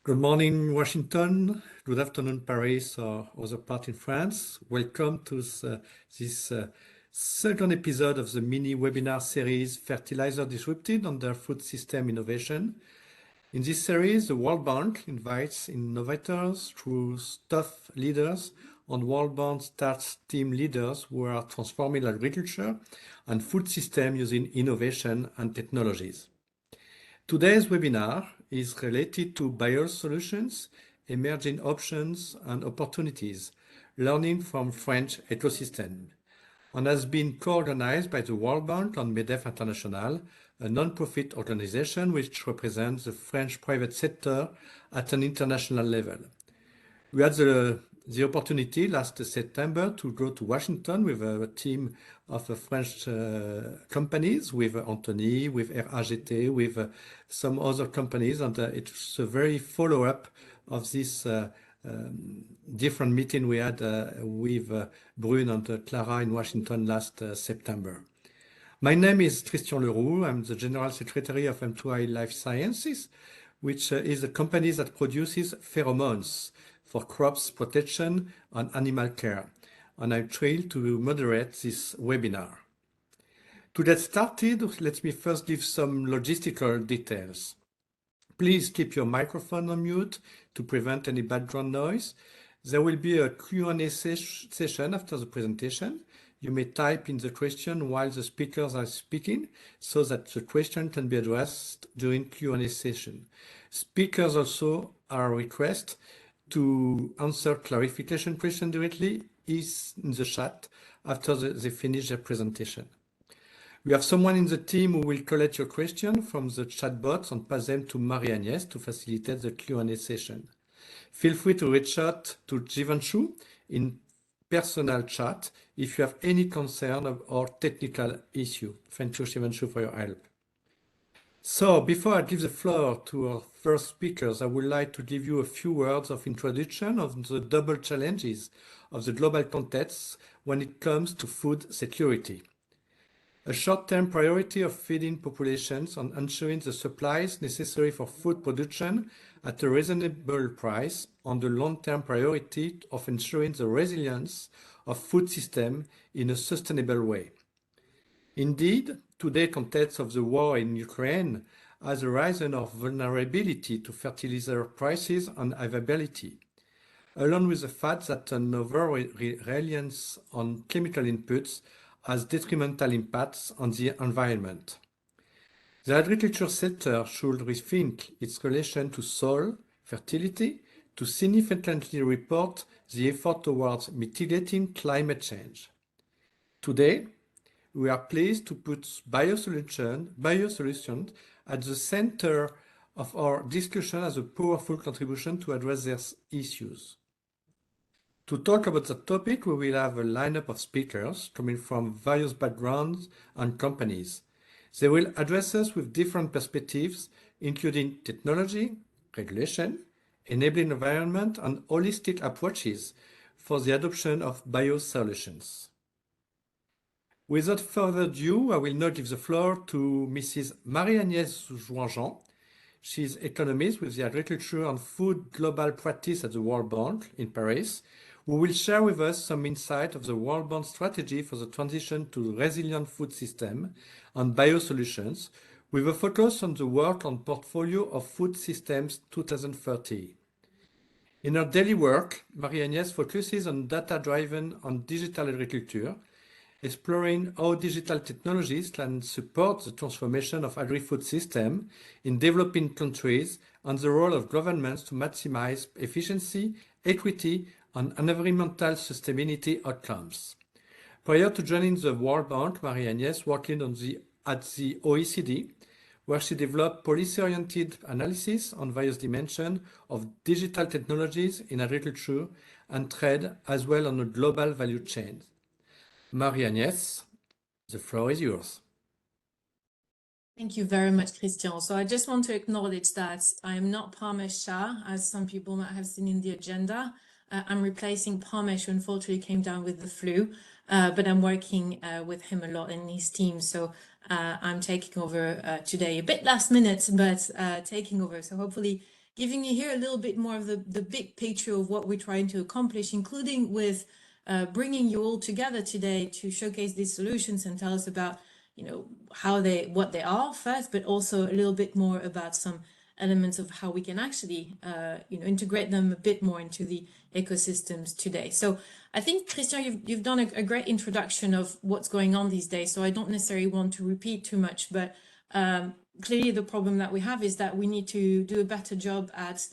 Good morning, Washington. Good afternoon, Paris, or other part in France. Welcome to this second episode of the mini webinar series Fertilizer Disrupted under Food System Innovation. In this series, the World Bank invites innovators through staff leaders and World Bank starts team leaders who are transforming agriculture and food system using innovation and technologies. Today's webinar is related to BioSolutions, emerging options and opportunities, learning from French ecosystem, and has been co-organized by the World Bank and MEDEF International, a non-profit organization which represents the French private sector at an international level. We had the opportunity last September to go to Washington with a team of French companies, with Anthony, with RAGT, with some other companies, and it's a very follow-up of this different meeting we had with Brune and Clara in Washington last September. My name is Christian Leroux. I'm the General Secretary of M2I Life Sciences, which is a company that produces pheromones for crops protection and animal care. And I'm thrilled to moderate this webinar. To get started, let me first give some logistical details. Please keep your microphone on mute to prevent any background noise. There will be a Q&A session after the presentation. You may type in the question while the speakers are speaking so that the question can be addressed during Q&A session. Speakers also are requested to answer clarification question directly is in the chat after they finish their presentation. We have someone in the team who will collect your question from the chat box and pass them to Marie-Agnès to facilitate the Q&A session. Feel free to reach out to Jivanshu in personal chat if you have any concern or technical issue. Thank you, Jivanshu, for your help. So before I give the floor to our first speakers, I would like to give you a few words of introduction of the double challenges of the global context when it comes to food security. A short-term priority of feeding populations and ensuring the supplies necessary for food production at a reasonable price, and the long-term priority of ensuring the resilience of food system in a sustainable way. Indeed, today's context of the war in Ukraine has arisen of vulnerability to fertilizer prices and availability, along with the fact that an over-reliance on chemical inputs has detrimental impacts on the environment. The agriculture sector should rethink its relation to soil, fertility, to significantly report the effort towards mitigating climate change. Today, we are pleased to put BioSolutions at the center of our discussion as a powerful contribution to address these issues. To talk about the topic, we will have a lineup of speakers coming from various backgrounds and companies. They will address us with different perspectives, including technology, regulation, enabling environment, and holistic approaches for the adoption of biosolutions. Without further ado, I will now give the floor to Mrs. Marie-Agnès Jouanjean. She is economist with the Agriculture and Food Global Practice at the World Bank in Paris, who will share with us some insight of the World Bank strategy for the transition to resilient food system and biosolutions, with a focus on the work on portfolio of food systems 2030. In her daily work, Marie-Agnès focuses on data-driven and digital agriculture, exploring how digital technologies can support the transformation of agri-food system in developing countries and the role of governments to maximize efficiency, equity, and environmental sustainability outcomes. Prior to joining the World Bank, Marie-Agnès worked at the OECD, where she developed policy-oriented analysis on various dimensions of digital technologies in agriculture and trade, as well on a global value chain. Marie-Agnès, the floor is yours. Thank you very much, Christian. So I just want to acknowledge that I am not Parmesh Shah, as some people might have seen in the agenda. I'm replacing Parmesh, who unfortunately came down with the flu, but I'm working with him a lot in his team. So I'm taking over today, a bit last minute, but taking over. So hopefully giving you here a little bit more of the big picture of what we're trying to accomplish, including with bringing you all together today to showcase these solutions and tell us about, you know, what they are first, but also a little bit more about some elements of how we can actually, you know, integrate them a bit more into the ecosystems today. So I think, Christian, you've done a great introduction of what's going on these days. So I don't necessarily want to repeat too much, but clearly the problem that we have is that we need to do a better job at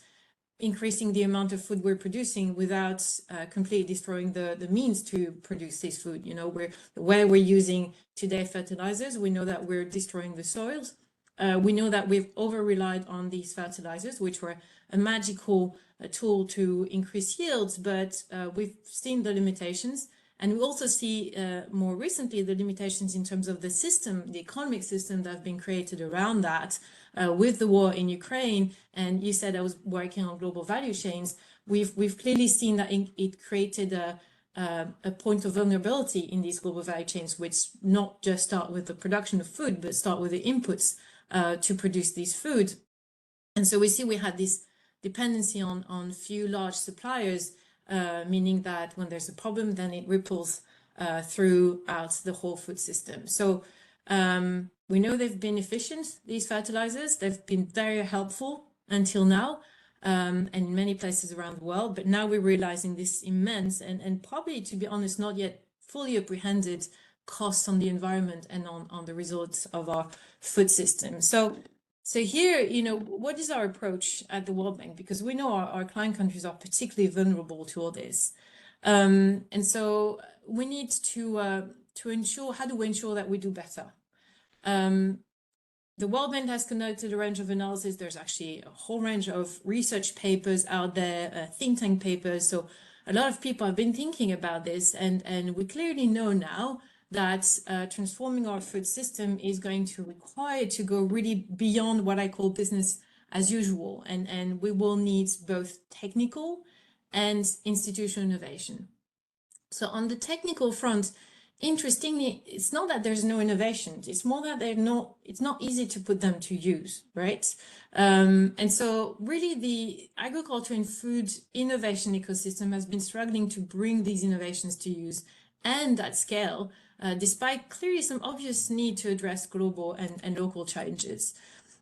increasing the amount of food we're producing without completely destroying the means to produce this food. You know, where we're using today fertilizers, we know that we're destroying the soils. We know that we've over-relied on these fertilizers, which were a magical tool to increase yields, but we've seen the limitations. And we also see more recently the limitations in terms of the system, the economic system that have been created around that with the war in Ukraine. And you said I was working on global value chains. We've clearly seen that it created a point of vulnerability in these global value chains, which not just start with the production of food, but start with the inputs to produce these food. And so we see we had this dependency on few large suppliers, meaning that when there's a problem, then it ripples throughout the whole food system. So we know they've been efficient, these fertilizers. They've been very helpful until now, and in many places around the world. But now we're realizing this immense and probably, to be honest, not yet fully apprehended costs on the environment and on the results of our food system. So here, you know, what is our approach at the World Bank? Because we know our client countries are particularly vulnerable to all this. And so we need to ensure, how do we ensure that we do better? The World Bank has conducted a range of analysis. There's actually a whole range of research papers out there, think tank papers. So a lot of people have been thinking about this, and we clearly know now that transforming our food system is going to require to go really beyond what I call business as usual. And we will need both technical and institutional innovation. So on the technical front, interestingly, it's not that there's no innovation. It's more that it's not easy to put them to use, right? And so really the agriculture and food innovation ecosystem has been struggling to bring these innovations to use and at scale, despite clearly some obvious need to address global and local challenges.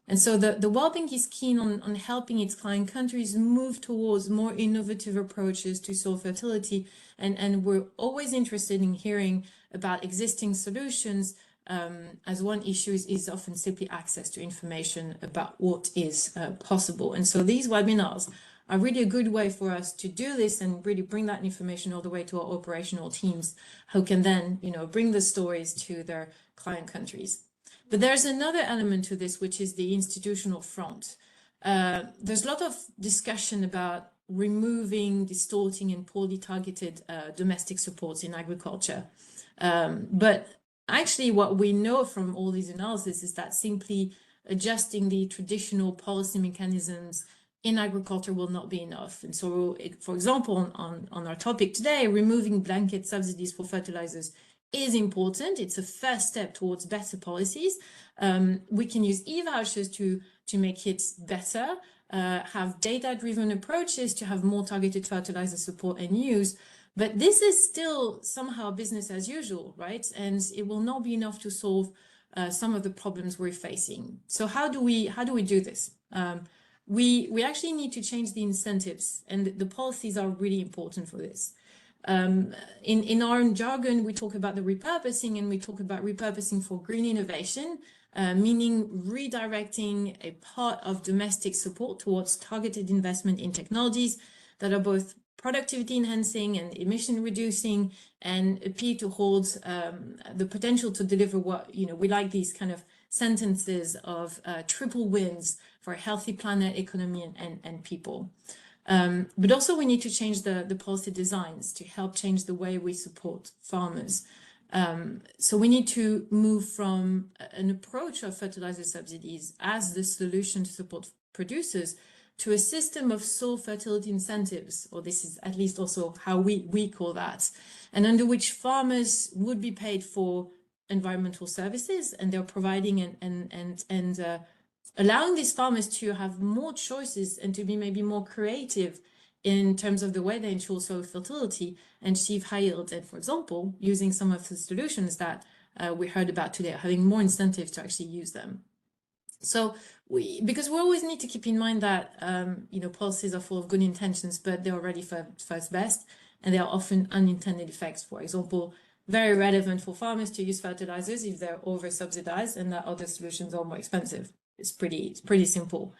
And so the World Bank is keen on helping its client countries move towards more innovative approaches to soil fertility. And we're always interested in hearing about existing solutions, as one issue is often simply access to information about what is possible. And so these webinars are really a good way for us to do this and really bring that information all the way to our operational teams who can then, you know, bring the stories to their client countries. But there's another element to this, which is the institutional front. There's a lot of discussion about removing, distorting, and poorly targeted domestic supports in agriculture. But actually, what we know from all these analyses is that simply adjusting the traditional policy mechanisms in agriculture will not be enough. And so, for example, on our topic today, removing blanket subsidies for fertilizers is important. It's a first step towards better policies. We can use e-vouchers to make it better, have data-driven approaches to have more targeted fertilizer support and use. But this is still somehow business as usual, right? And it will not be enough to solve some of the problems we're facing. So how do we do this? We actually need to change the incentives, and the policies are really important for this. In our jargon, we talk about the repurposing, and we talk about repurposing for green innovation, meaning redirecting a part of domestic support towards targeted investment in technologies that are both productivity enhancing and emission reducing, and appear to hold the potential to deliver what, you know, we like these kind of sentences of triple wins for a healthy planet, economy, and people. But also we need to change the policy designs to help change the way we support farmers. So we need to move from an approach of fertilizer subsidies as the solution to support producers to a system of soil fertility incentives, or this is at least also how we call that, and under which farmers would be paid for environmental services, and they're providing and allowing these farmers to have more choices and to be maybe more creative in terms of the way they ensure soil fertility and achieve high yields. And for example, using some of the solutions that we heard about today, having more incentives to actually use them. So because we always need to keep in mind that policies are full of good intentions, but they're already first best, and there are often unintended effects. For example, very relevant for farmers to use fertilizers if they're over subsidized and that other solutions are more expensive. It's pretty simple.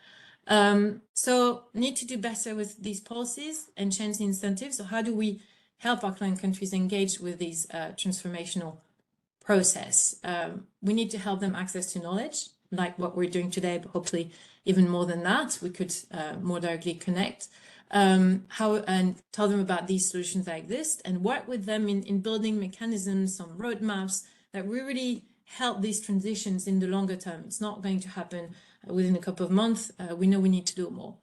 So need to do better with these policies and change the incentives. So how do we help our client countries engage with these transformational process? We need to help them access to knowledge, like what we're doing today, but hopefully even more than that. We could more directly connect and tell them about these solutions that exist and work with them in building mechanisms, some roadmaps that really help these transitions in the longer term. It's not going to happen within a couple of months. We know we need to do more.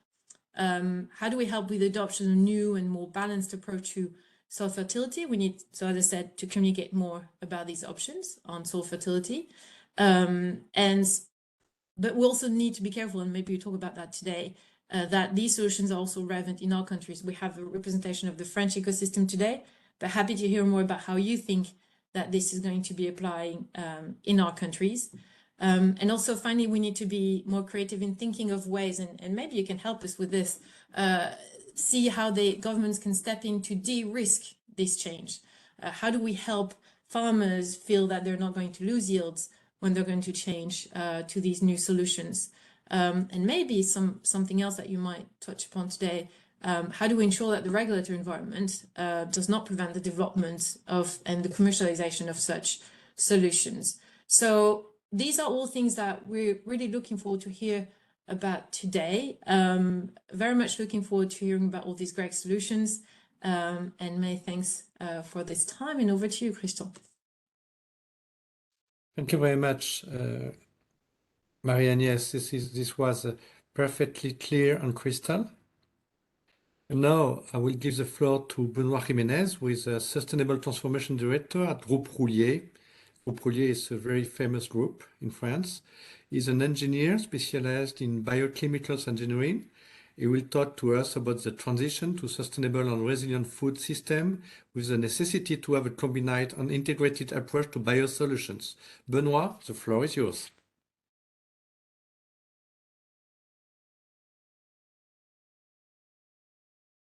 How do we help with the adoption of a new and more balanced approach to soil fertility? We need, so as I said, to communicate more about these options on soil fertility. But we also need to be careful, and maybe we talk about that today, that these solutions are also relevant in our countries. We have a representation of the French ecosystem today, but happy to hear more about how you think that this is going to be applying in our countries. And also, finally, we need to be more creative in thinking of ways, and maybe you can help us with this, see how the governments can step in to de-risk this change. How do we help farmers feel that they're not going to lose yields when they're going to change to these new solutions? And maybe something else that you might touch upon today, how do we ensure that the regulatory environment does not prevent the development of and the commercialization of such solutions? So these are all things that we're really looking forward to hear about today. Very much looking forward to hearing about all these great solutions. And many thanks for this time. And over to you, Christian. Thank you very much, Marie-Agnès. This was perfectly clear and crystal. And now I will give the floor to Benoît Jiménez, who is a Sustainable Transformation Director at Groupe Roulier. Groupe Roulier is a very famous group in France. He's an engineer specialized in biochemicals engineering. He will talk to us about the transition to sustainable and resilient food system with the necessity to have a combined and integrated approach to biosolutions. Benoît, the floor is yours.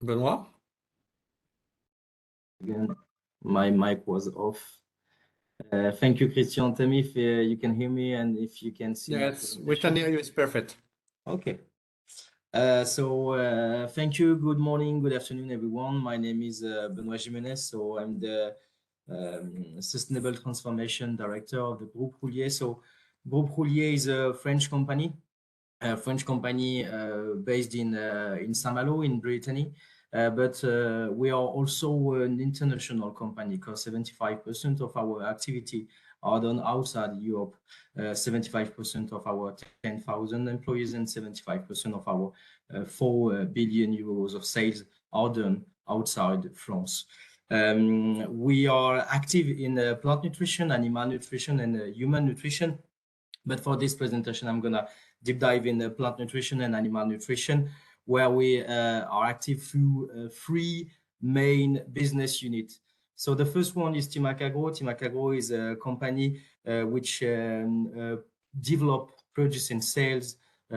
Benoît? Again, my mic was off. Thank you, Christian. Tell me if you can hear me and if you can see. Yes, we can hear you. It's perfect. Okay. Thank you. Good morning, good afternoon, everyone. My name is Benoît Jiménez. So I'm the Sustainable Transformation Director of the Groupe Roulier. So Groupe Roulier is a French company. Based in Saint-Malo in Brittany. But we are also an international company because 75% of our activity are done outside Europe. 75% of our 10,000 employees and 75% of our 4 billion euros of sales are done outside France. We are active in plant nutrition, animal nutrition, and human nutrition. But for this presentation, I'm gonna deep dive in plant nutrition and animal nutrition, where we are active through 3 main business units. So the first one is Timac Agro. Timac Agro is a company which develop, produce, and sales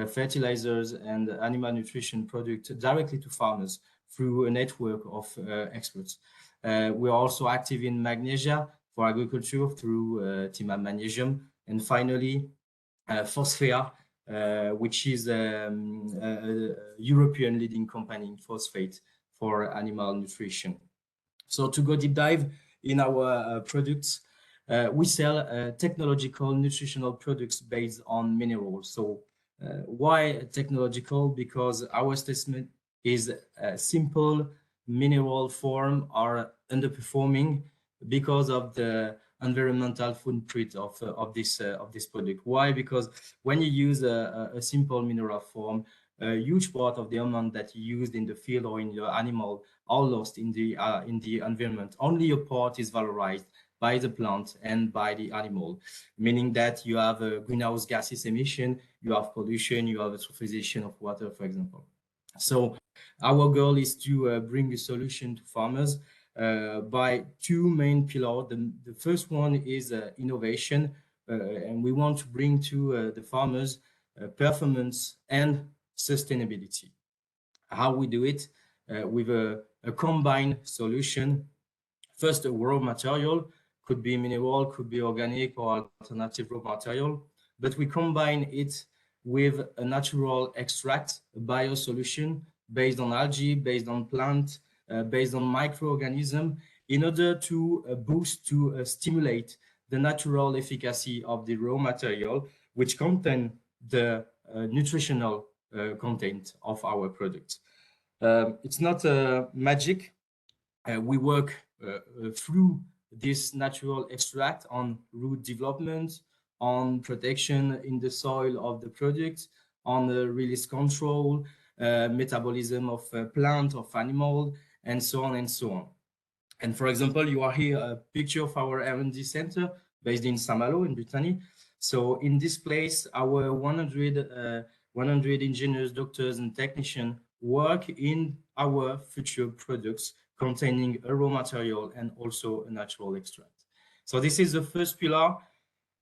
fertilizers and animal nutrition products directly to farmers through a network of experts. We are also active in magnesia for agriculture through Timam Magnesium. And finally, Phosphea, which is a European leading company in phosphate for animal nutrition. So to go deep dive in our products, we sell technological nutritional products based on minerals. So why technological? Because our statement is simple mineral form are underperforming because of the environmental footprint of this product. Why? Because when you use a simple mineral form, a huge part of the amount that you used in the field or in your animal are lost in the environment. Only a part is valorized by the plant and by the animal, meaning that you have a greenhouse gases emission, you have pollution, you have a eutrophisation of water, for example. So our goal is to bring a solution to farmers by two main pillars. The first one is innovation, and we want to bring to the farmers performance and sustainability. How we do it? With a combined solution. First, a raw material, could be mineral, could be organic or alternative raw material, but we combine it with a natural extract, a biosolution based on algae, based on plant, based on microorganism, in order to boost, to stimulate the natural efficacy of the raw material, which contain the nutritional content of our product. It's not magic. We work through this natural extract on root development, on protection in the soil of the product, on the release control, metabolism of plant, of animal, and so on and so on. And for example, you are here a picture of our R&D center based in Saint-Malo in Brittany. So in this place, our 100 engineers, doctors, and technicians work in our future products containing a raw material and also a natural extract. So this is the first pillar.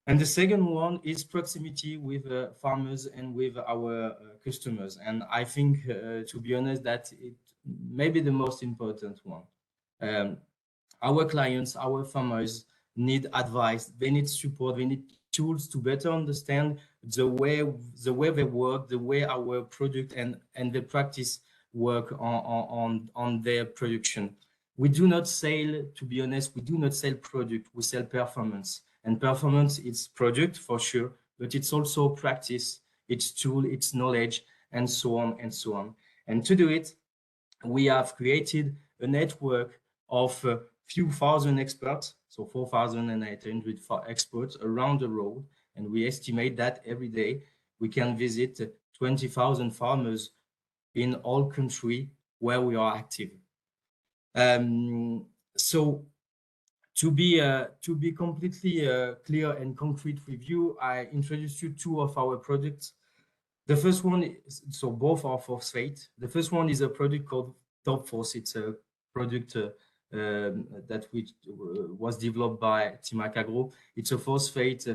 And the second one is proximity with farmers and with our customers. And I think, to be honest, that it may be the most important one. Our clients, our farmers need advice, they need support, they need tools to better understand the way they work, the way our product and the practice work on their production. We do not sell, to be honest, we do not sell product, we sell performance. And performance, it's product for sure, but it's also practice, it's tool, it's knowledge, and so on and so on. And to do it, we have created a network of few thousand experts, so 4,800 experts around the world, and we estimate that every day we can visit 20,000 farmers in all countries where we are active. So to be completely clear and concrete with you, I introduced you two of our products. The first one is, so both are phosphate. The first one is a product called Topphos. It's a product that was developed by Team Agro. It's a phosphate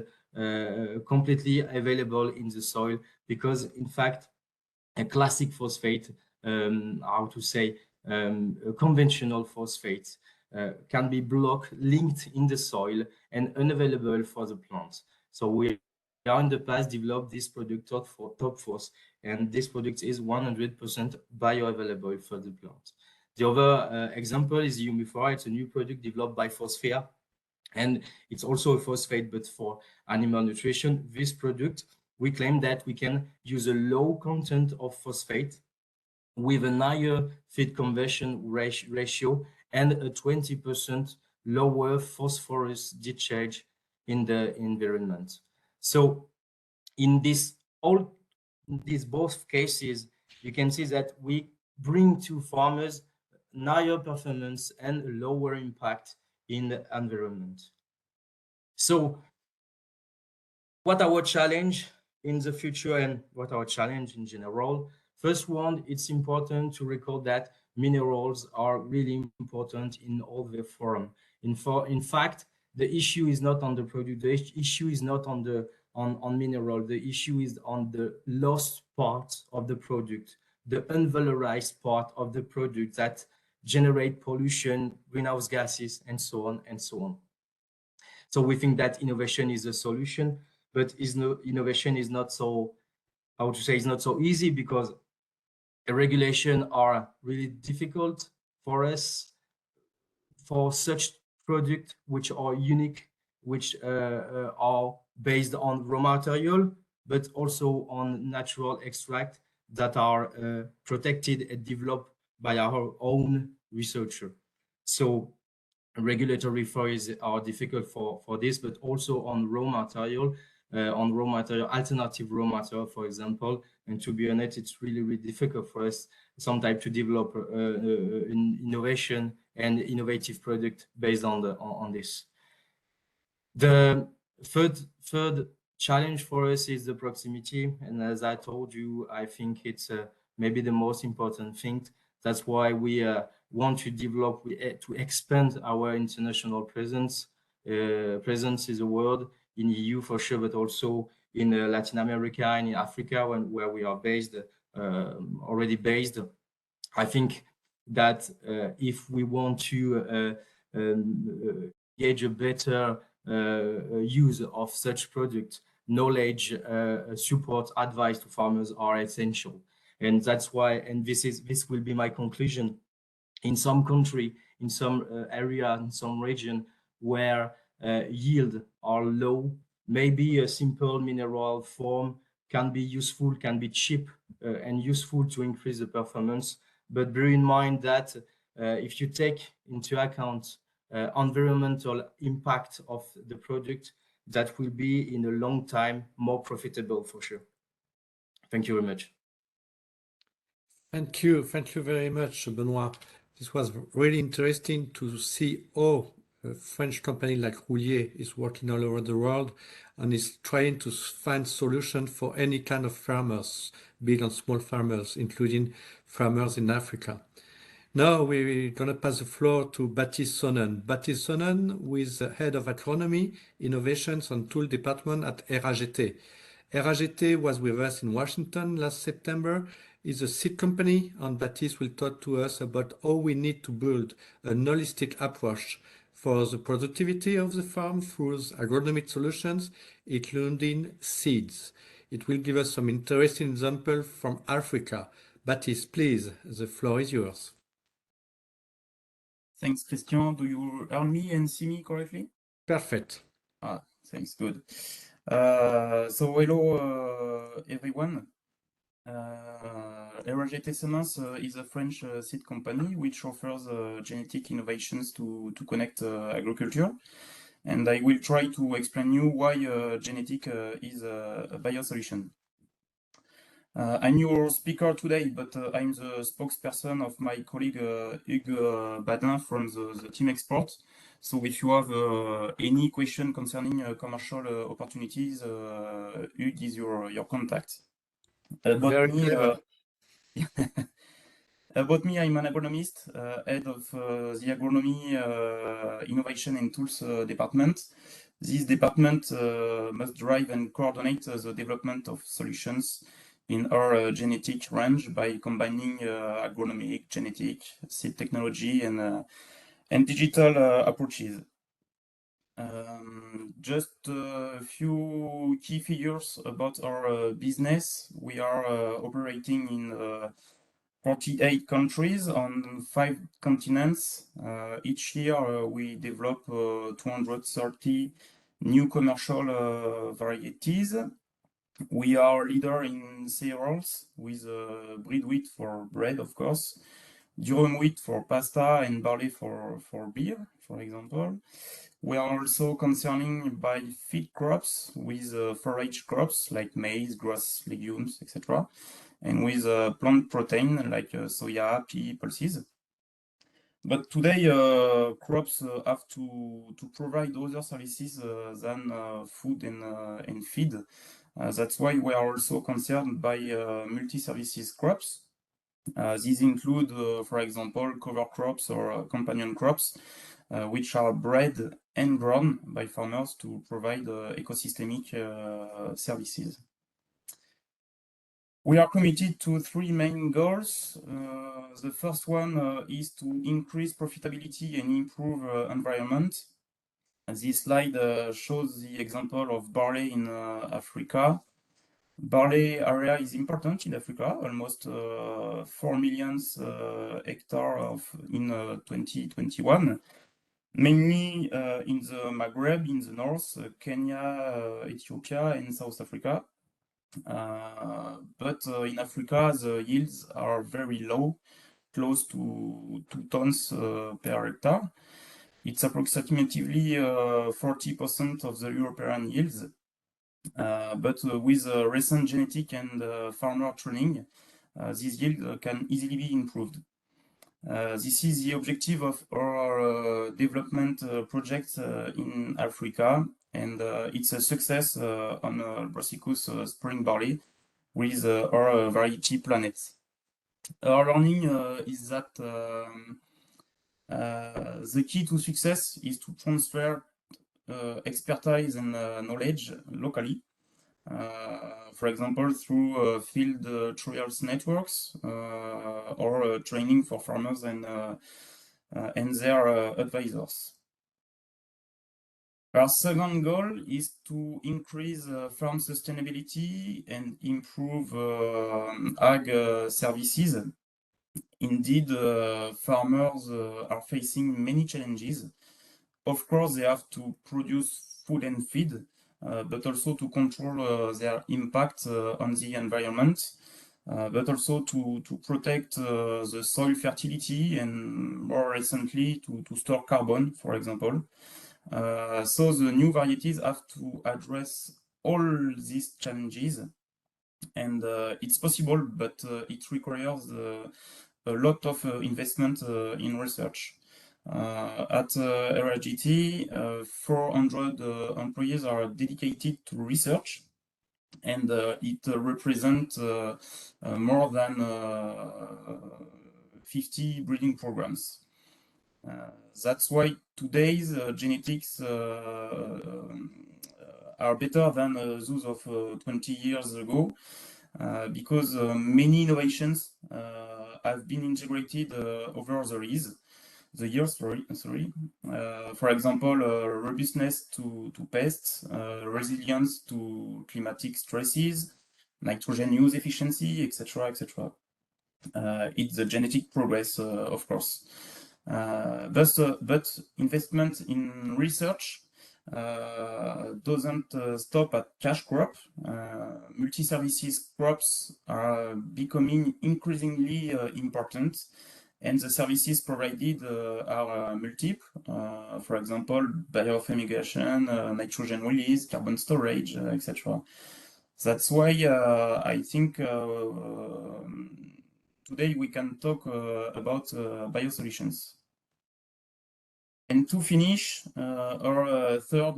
completely available in the soil because, in fact, a classic phosphate, how to say, a conventional phosphate can be linked in the soil and unavailable for the plants. So we are in the past developed this product Topphos, and this product is 100% bioavailable for the plant. The other example is Humiphora. It's a new product developed by Phosphea, and it's also a phosphate, but for animal nutrition. This product, we claim that we can use a low content of phosphate with a higher feed conversion ratio and a 20% lower phosphorus discharge in the environment. So in these both cases, you can see that we bring to farmers higher performance and lower impact in the environment. So what our challenge in the future and what our challenge in general? First one, it's important to recall that minerals are really important in all the form. In fact, the issue is not on the product, the issue is not on mineral, the issue is on the lost part of the product, the unvalorized part of the product that generate pollution, greenhouse gases, and so on and so on. So we think that innovation is a solution, but innovation is not so, how to say, it's not so easy because regulations are really difficult for us for such products which are unique, which are based on raw material, but also on natural extract that are protected and developed by our own researcher. So regulatory authorities are difficult for this, but also on raw material, alternative raw material, for example. And to be honest, it's really difficult for us sometimes to develop innovation and innovative product based on this. The third challenge for us is the proximity, and as I told you, I think it's maybe the most important thing. That's why we want to develop, to expand our international presence. Presence is a word in EU for sure, but also in Latin America and in Africa, where we are based, already based. I think that if we want to gauge a better use of such product, knowledge, support, advice to farmers are essential. And that's why, and this will be my conclusion, in some country, in some area, in some region where yield are low, maybe a simple mineral form can be useful, can be cheap and useful to increase the performance. But bear in mind that if you take into account environmental impact of the product, that will be in a long time more profitable for sure. Thank you very much. Thank you very much, Benoit. This was really interesting to see how a French company like Roulier is working all over the world and is trying to find solutions for any kind of farmers, big and small farmers, including farmers in Africa. Now we're going to pass the floor to Baptiste Sonnen. Baptiste Sonnen, who is the head of agronomy, innovations and tool department at RAGT. RAGT was with us in Washington last September. It's a seed company, and Baptiste will talk to us about how we need to build a holistic approach for the productivity of the farm through agronomic solutions, including seeds. It will give us some interesting examples from Africa. Baptiste, please, the floor is yours. Thanks, Christian. Do you hear me and see me correctly? Perfect. Thanks, good. So hello, everyone. RAGT Semences is a French seed company which offers genetic innovations to connect agriculture. And I will try to explain you why genetic is a biosolution. I'm your speaker today, but I'm the spokesperson of my colleague Hugues Badin from the team export. So if you have any question concerning commercial opportunities, Hugues is your contact. About me, I'm an agronomist, head of the agronomy innovation and tools department. This department must drive and coordinate the development of solutions in our genetic range by combining agronomic, genetic, seed technology, and digital approaches. Just a few key figures about our business. We are operating in 48 countries on 5 continents. Each year we develop 230 new commercial varieties. We are leader in cereals with bread wheat for bread, of course, durum wheat for pasta, and barley for beer, for example. We are also concerning by feed crops with forage crops like maize, grass, legumes, etc. And with plant protein like soya, pea, pulses. But today, crops have to provide other services than food and feed. That's why we are also concerned by multi-services crops. These include, for example, cover crops or companion crops, which are bred and grown by farmers to provide ecosystemic services. We are committed to 3 main goals. The first one is to increase profitability and improve environment. This slide shows the example of barley in Africa. Barley area is important in Africa, almost 4 million hectares in 2021, mainly in the Maghreb, in the north, Kenya, Ethiopia, and South Africa. But in Africa, the yields are very low, close to 2 tons per hectare. It's approximately 40% of the European yields. But with recent genetic and farmer training, this yield can easily be improved. This is the objective of our development projects in Africa. and it's a success on Brassicus spring barley with our variety Planet. Our learning is that the key to success is to transfer expertise and knowledge locally. For example, through field trials networks or training for farmers and their advisors. Our second goal is to increase farm sustainability and improve ag services. Indeed, farmers are facing many challenges. Of course, they have to produce food and feed, but also to control their impact on the environment, but also to protect the soil fertility and more recently to store carbon, for example. So the new varieties have to address all these challenges, and it's possible, but it requires a lot of investment in research. At RGT, 400 employees are dedicated to research, and it represents more than 50 breeding programs. That's why today's genetics are better than those of 20 years ago, because many innovations have been integrated over the years. For example, robustness to pests, resilience to climatic stresses, nitrogen use efficiency, etc., etc. It's the genetic progress, of course. But investment in research doesn't stop at cash crop. Multi-services crops are becoming increasingly important, and the services provided are multiple. For example, biofumigation, nitrogen release, carbon storage, etc. That's why I think today we can talk about BioSolutions. And to finish, our third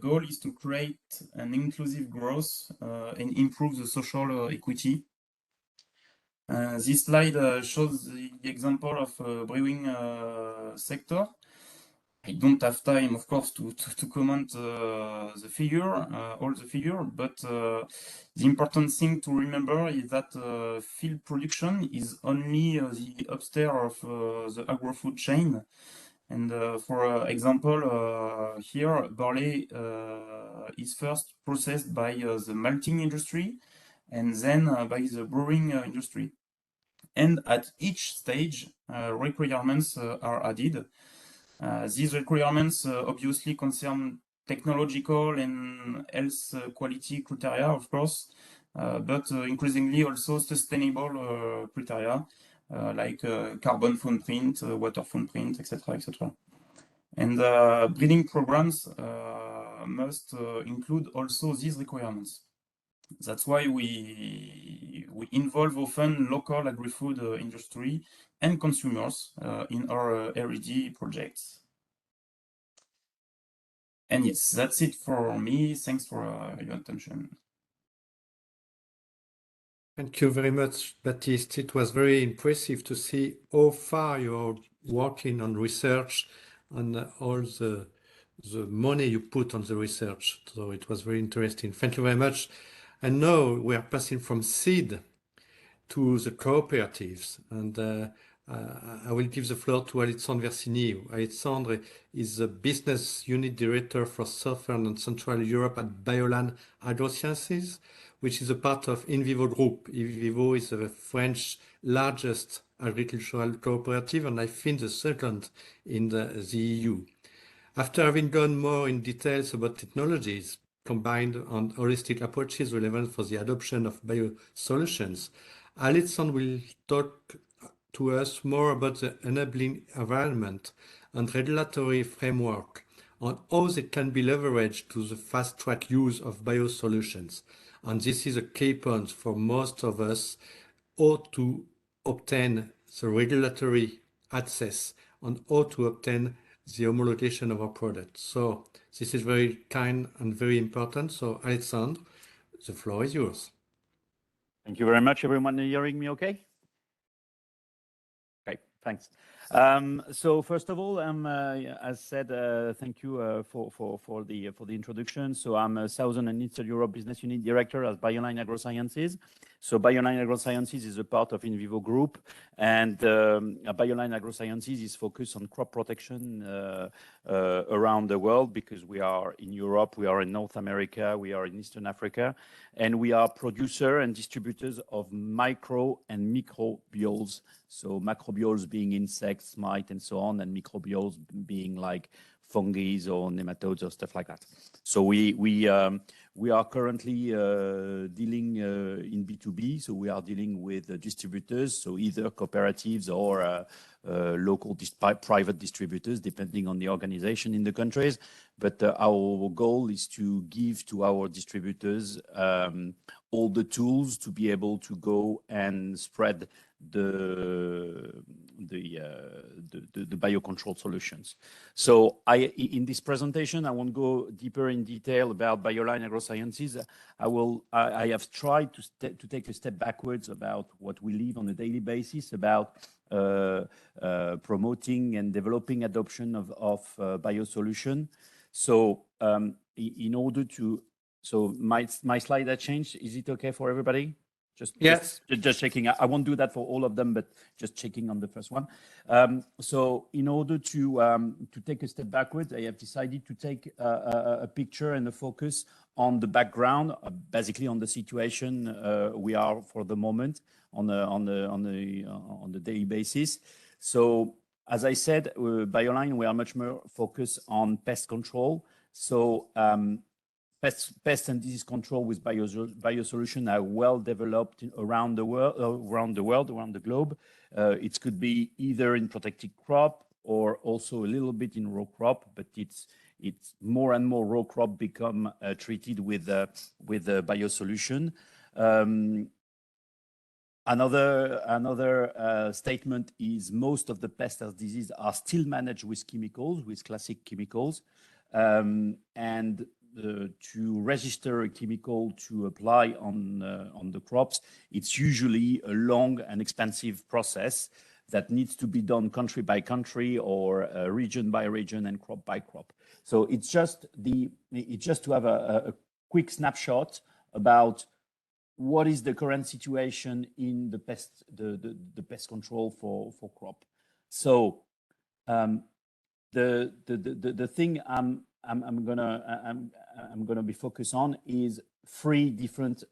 goal is to create an inclusive growth and improve the social equity. This slide shows the example of brewing sector. I don't have time, of course, to comment the figure, all the figure, but the important thing to remember is that field production is only the upstairs of the agro-food chain. And for example, here, barley is first processed by the malting industry and then by the brewing industry. And at each stage, requirements are added. These requirements obviously concern technological and health quality criteria, of course, but increasingly also sustainable criteria like carbon footprint, water footprint, etc., etc. And breeding programs must include also these requirements. That's why we involve often local agri-food industry and consumers in our R&D projects. And yes, that's it for me. Thanks for your attention. Thank you very much, Baptiste. It was very impressive to see how far you're working on research and all the money you put on the research. So it was very interesting. Thank you very much. And now we are passing from seed to the cooperatives. And I will give the floor to Alexandre Versini. Alexandre is the Business Unit Director for Southern and Central Europe at Bioland Agrosciences, which is a part of InVivo Group. InVivo is the French largest agricultural cooperative, and I think the second in the EU. After having gone more in details about technologies combined and holistic approaches relevant for the adoption of biosolutions, Alexandre will talk to us more about the enabling environment and regulatory framework on how they can be leveraged to the fast-track use of biosolutions. And this is a key point for most of us, how to obtain the regulatory access and how to obtain the homologation of our product. So this is very kind and very important. So Alexandre, the floor is yours. Thank you very much. Everyone hearing me okay? Okay, thanks. So first of all, as said, thank you for the introduction. So I'm a Southern and Eastern Europe Business Unit Director at BioLine Agrosciences. So BioLine Agrosciences is a part of InVivo Group, and BioLine Agrosciences is focused on crop protection around the world, because we are in Europe, we are in North America, we are in Eastern Africa, and we are producer and distributors of micro and microbioles. So macrobioles being insects, mite, and so on, and microbioles being like fungi or nematodes or stuff like that. So we are currently dealing in B2B. So we are dealing with distributors, so either cooperatives or local private distributors, depending on the organization in the countries. But our goal is to give to our distributors all the tools to be able to go and spread the biocontrol solutions. So in this presentation, I won't go deeper in detail about BioLine Agrosciences. I have tried to take a step backwards about what we live on a daily basis, about promoting and developing adoption of biosolution. So in order to, so my slide that changed, is it okay for everybody? Yes. Just checking. I won't do that for all of them, but just checking on the first one. So in order to take a step backwards, I have decided to take a picture and a focus on the background, basically on the situation we are for the moment on the daily basis. So as I said, BioLine, we are much more focused on pest control. So pest and disease control with biosolution are well developed around the world, around the globe. It could be either in protected crop or also a little bit in row crop, but it's more and more row crop become treated with biosolution. Another statement is most of the pests and disease are still managed with chemicals, with classic chemicals, and to register a chemical to apply on the crops, it's usually a long and expensive process that needs to be done country by country or region by region and crop by crop. So it's just to have a quick snapshot about what is the current situation in the pest control for crop. So the thing I'm gonna be focused on is three different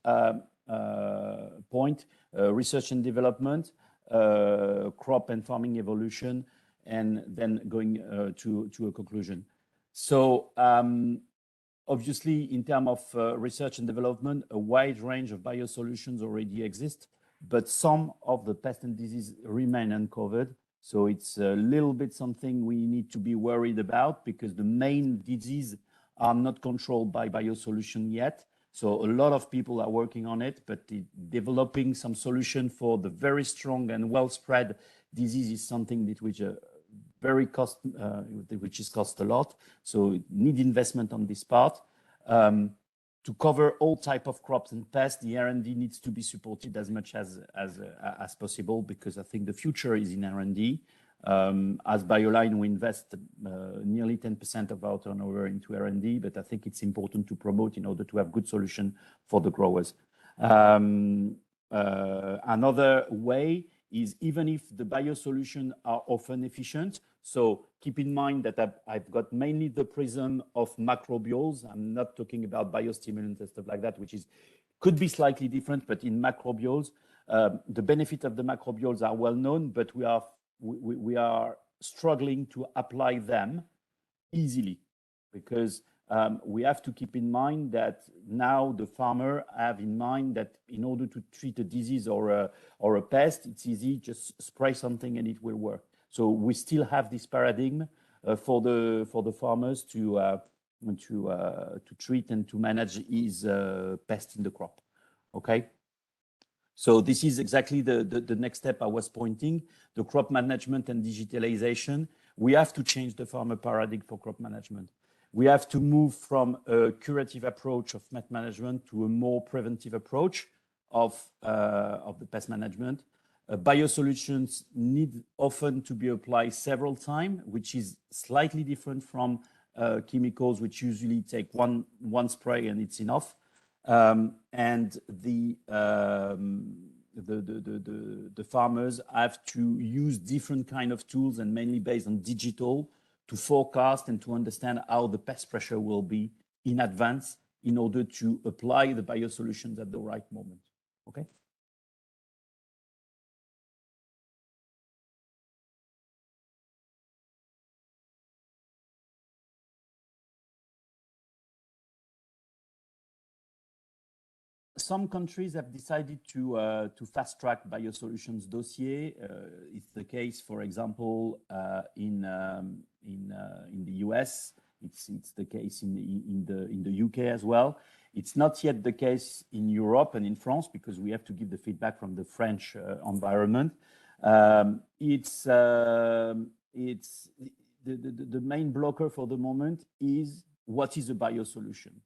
point: research and development, crop and farming evolution, and then going to a conclusion. So obviously, in terms of research and development, a wide range of biosolutions already exist, but some of the pest and disease remain uncovered. So it's a little bit something we need to be worried about, because the main disease are not controlled by biosolution yet. So a lot of people are working on it, but developing some solution for the very strong and well spread disease is something that which is cost a lot. So it need investment on this part. To cover all type of crops and pests, the R&D needs to be supported as much as possible, because I think the future is in R&D. As BioLine, we invest nearly 10% of our turnover into R&D, but I think it's important to promote in order to have good solution for the growers. Another way is, even if the biosolutions are often efficient, so keep in mind that I've got mainly the prism of macrobioles. I'm not talking about biostimulants and stuff like that, which could be slightly different, but in macrobioles, the benefit of the macrobioles are well known, but we are struggling to apply them easily, because we have to keep in mind that now the farmer have in mind that in order to treat a disease or a pest, it's easy, just spray something and it will work. So we still have this paradigm for the farmers to treat and to manage his pest in the crop. Okay. So this is exactly the next step I was pointing, the crop management and digitalization. we have to change the farmer paradigm for crop management. We have to move from a curative approach of pest management to a more preventive approach of the pest management. BioSolutions need often to be applied several times, which is slightly different from chemicals, which usually take one spray and it's enough. And the farmers have to use different kind of tools, and mainly based on digital, to forecast and to understand how the pest pressure will be in advance in order to apply the BioSolutions at the right moment. Okay. Some countries have decided to fast-track BioSolutions dossier. It's the case, for example, in the US. It's the case in the UK as well. It's not yet the case in Europe and in France, because we have to give the feedback from the French environment. It's the main blocker for the moment is what is a biosolution.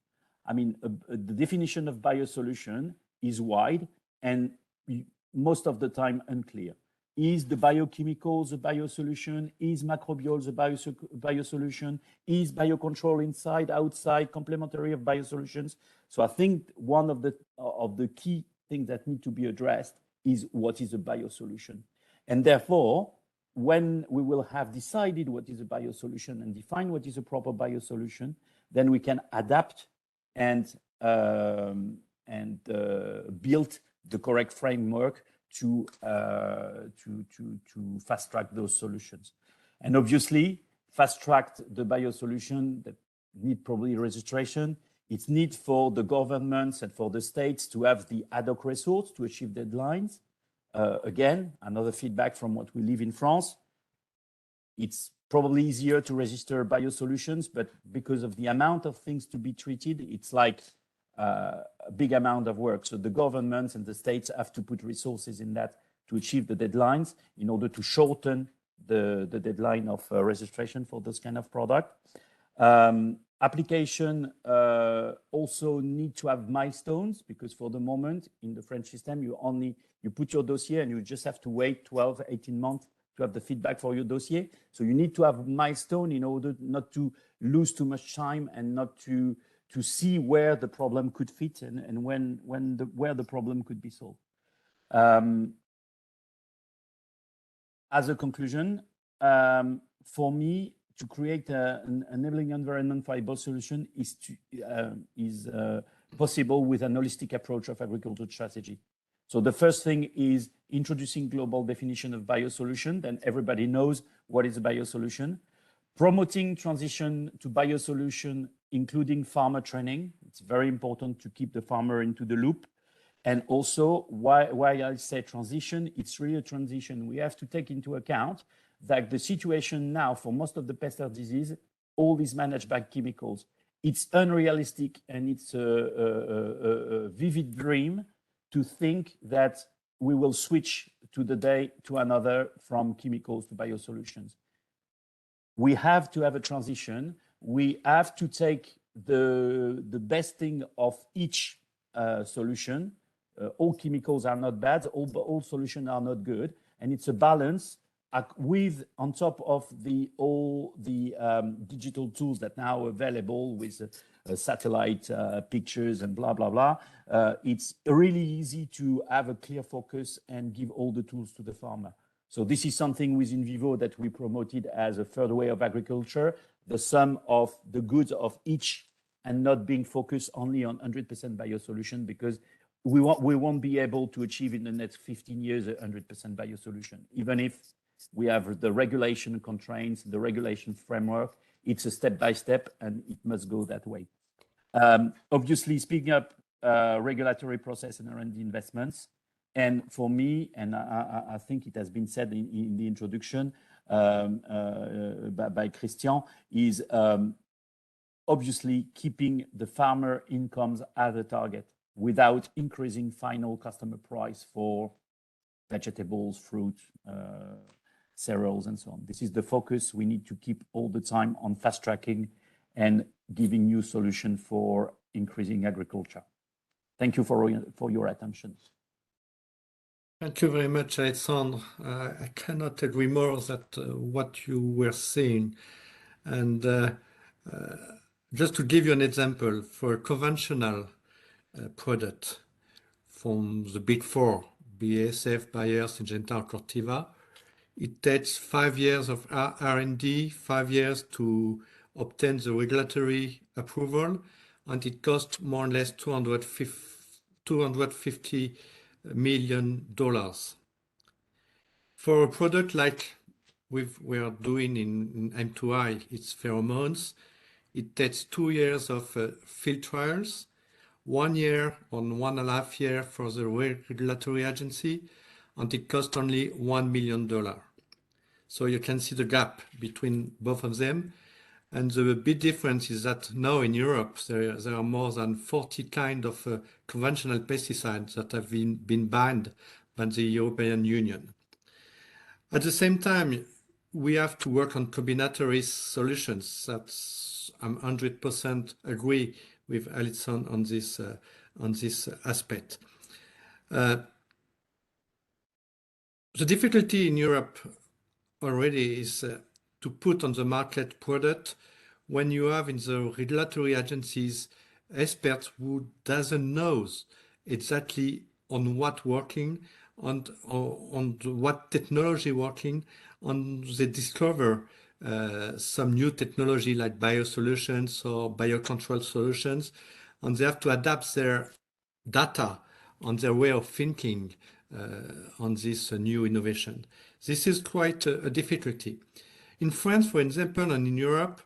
I mean, the definition of biosolution is wide and most of the time unclear. Is the biochemicals a biosolution? Is macrobials a biosolution? Is biocontrol inside, outside, complementary of biosolutions? So I think one of the key things that need to be addressed is what is a biosolution. And therefore, when we will have decided what is a biosolution and define what is a proper biosolution, then we can adapt and build the correct framework to fast track those solutions. And obviously, fast track the biosolution that need probably registration. It's need for the governments and for the states to have the ad hoc resource to achieve deadlines. Again, another feedback from what we live in France. It's probably easier to register biosolutions, but because of the amount of things to be treated, it's like a big amount of work. So the governments and the states have to put resources in that to achieve the deadlines in order to shorten the deadline of registration for this kind of product. Application also need to have milestones, because for the moment in the French system, you put your dossier and you just have to wait 12, 18 months to have the feedback for your dossier. So you need to have milestone in order not to lose too much time and not to see where the problem could fit and where the problem could be solved. As a conclusion, for me, to create an enabling environment for biosolution is possible with an holistic approach of agriculture strategy. So the first thing is introducing global definition of biosolution, then everybody knows what is a biosolution. Promoting transition to biosolution, including farmer training. It's very important to keep the farmer into the loop. And also, why I say transition, it's really a transition. We have to take into account that the situation now for most of the pest disease, all is managed by chemicals. It's unrealistic and it's a vivid dream to think that we will switch to the day to another from chemicals to biosolutions. We have to have a transition. We have to take the best thing of each solution. All chemicals are not bad, all solutions are not good. And it's a balance with, on top of all the digital tools that now are available with satellite pictures and blah, blah, blah. It's really easy to have a clear focus and give all the tools to the farmer. So this is something within Vivo that we promoted as a third way of agriculture, the sum of the goods of each and not being focused only on 100% biosolution, because we won't be able to achieve in the next 15 years 100% biosolution. Even if we have the regulation constraints, the regulation framework, it's a step-by-step and it must go that way. Obviously, speaking up regulatory process and R&D investments, and for me, and I think it has been said in the introduction by Christian, is obviously keeping the farmer incomes as a target without increasing final customer price for vegetables, fruit, cereals, and so on. This is the focus we need to keep all the time on fast tracking and giving new solutions for increasing agriculture. Thank you for your attention. Thank you very much, Alexandre. I cannot agree more that what you were saying. And just to give you an example, for a conventional product from the big four, BASF, Bayer, Syngenta, Corteva, it takes 5 years of R&D, 5 years to obtain the regulatory approval, and it costs more or less $250 million. For a product like we are doing in M2I, it's pheromones, it takes 2 years of field trials, 1 year or 1.5 years for the regulatory agency, and it costs only $1 million. So you can see the gap between both of them. And the big difference is that now in Europe, there are more than 40 kinds of conventional pesticides that have been banned by the European Union. At the same time, we have to work on complementary solutions. I'm 100% agree with Alison on this aspect. The difficulty in Europe already is to put on the market product when you have in the regulatory agencies experts who doesn't know exactly on what working, on what technology working, on they discover some new technology like BioSolutions or biocontrol solutions, and they have to adapt their data on their way of thinking on this new innovation. This is quite a difficulty. In France, for example, and in Europe,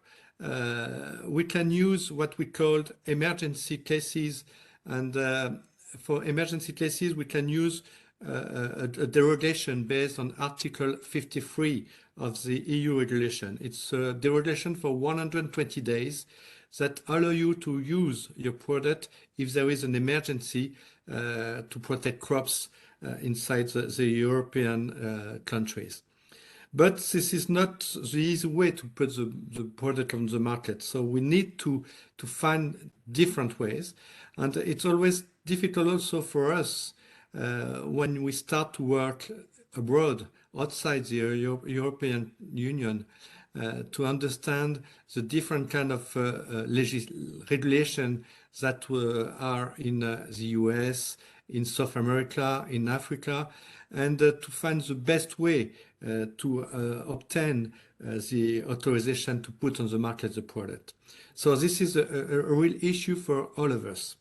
we can use what we called emergency cases, and for emergency cases, we can use a derogation based on Article 53 of the EU regulation. It's a derogation for 120 days that allow you to use your product if there is an emergency to protect crops inside the European countries. But this is not the easy way to put the product on the market. So we need to find different ways. And it's always difficult also for us when we start to work abroad, outside the European Union, to understand the different kind of regulation that are in the US, in South America, in Africa, and to find the best way to obtain the authorization to put on the market the product. So this is a real issue for all of us.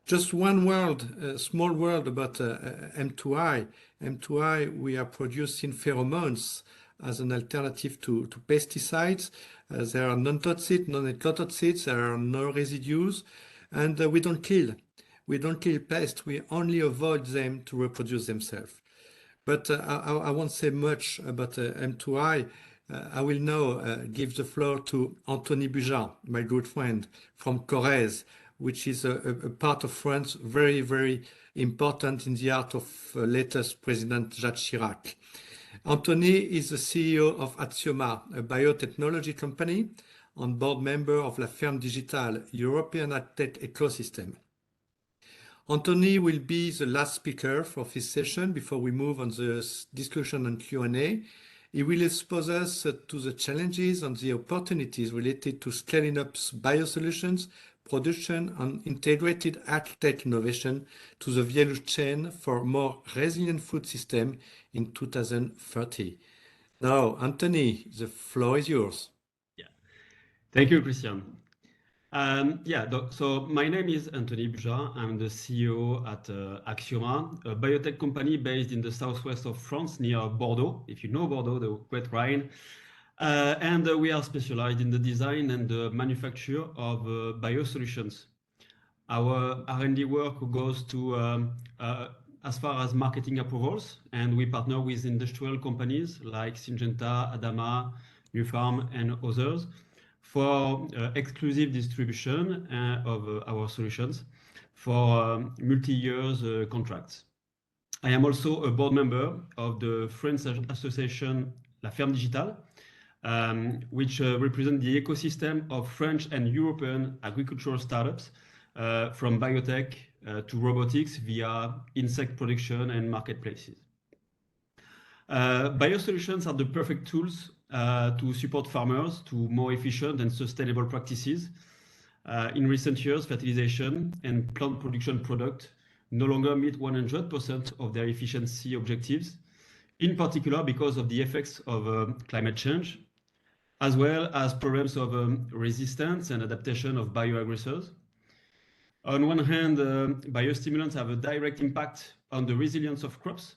Just one word, small word about M2I. M2I, we are producing pheromones as an alternative to pesticides. There are non-toxic, non-ecotoxic, there are no residues, and we don't kill. We don't kill pests, we only avoid them to reproduce themselves. But I won't say much about M2I. I will now give the floor to Anthony Bujan, my good friend from Corrèze, which is a part of France very, very important in the heart of latest President Jacques Chirac. Anthony is the CEO of Axioma, a biotechnology company, and board member of La Ferme Digitale, European AgTech ecosystem. Anthony will be the last speaker for this session before we move on the discussion and Q&A. He will expose us to the challenges and the opportunities related to scaling up biosolutions, production and integrated AgTech innovation to the value chain for more resilient food system in 2030. Now, Anthony, the floor is yours. Yeah, thank you, Christian. So my name is Anthony Bujan. I'm the CEO at Axioma, a biotech company based in the southwest of France near Bordeaux. If you know Bordeaux, the Great Rhine. And we are specialized in the design and the manufacture of biosolutions. Our R&D work goes to as far as marketing approvals, and we partner with industrial companies like Syngenta, Adama, Nufarm, and others for exclusive distribution of our solutions for multi-years contracts. I am also a board member of the French Association La Ferme Digitale, which represent the ecosystem of French and European agricultural startups, from biotech to robotics via insect production and marketplaces. BioSolutions are the perfect tools to support farmers to more efficient and sustainable practices. In recent years, fertilization and plant production products no longer meet 100% of their efficiency objectives, in particular because of the effects of climate change, as well as problems of resistance and adaptation of bioaggressors. On one hand, biostimulants have a direct impact on the resilience of crops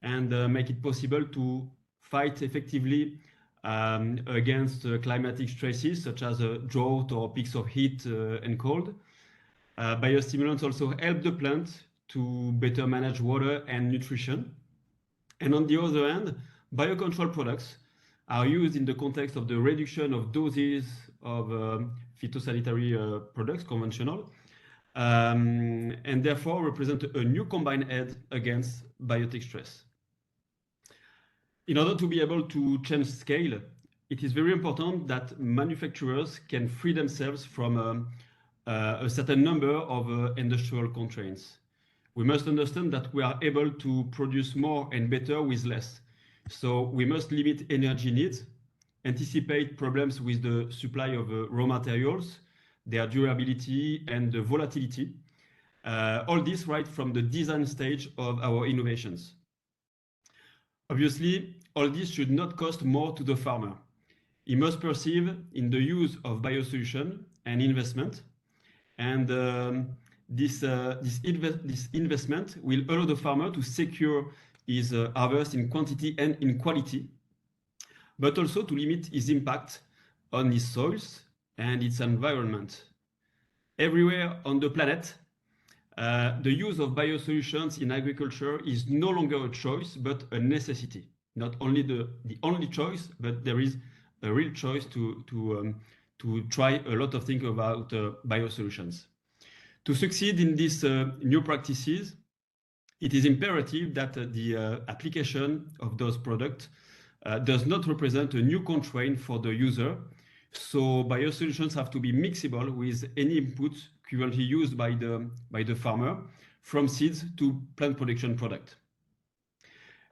and make it possible to fight effectively against climatic stresses such as drought or peaks of heat and cold. Biostimulants also help the plant to better manage water and nutrition. And on the other hand, biocontrol products are used in the context of the reduction of doses of phytosanitary products, conventional, and therefore represent a new combined aid against biotic stress. In order to be able to change scale, it is very important that manufacturers can free themselves from a certain number of industrial constraints. We must understand that we are able to produce more and better with less. So we must limit energy needs, anticipate problems with the supply of raw materials, their durability and the volatility. All this right from the design stage of our innovations. Obviously, all this should not cost more to the farmer. He must perceive in the use of biosolution and investment, and this investment will allow the farmer to secure his harvest in quantity and in quality, but also to limit his impact on his soils and its environment. Everywhere on the planet, the use of biosolutions in agriculture is no longer a choice, but a necessity. Not only the only choice, but there is a real choice to try a lot of things about biosolutions. To succeed in these new practices, it is imperative that the application of those products does not represent a new constraint for the user. So biosolutions have to be mixable with any input currently used by the farmer, from seeds to plant production product.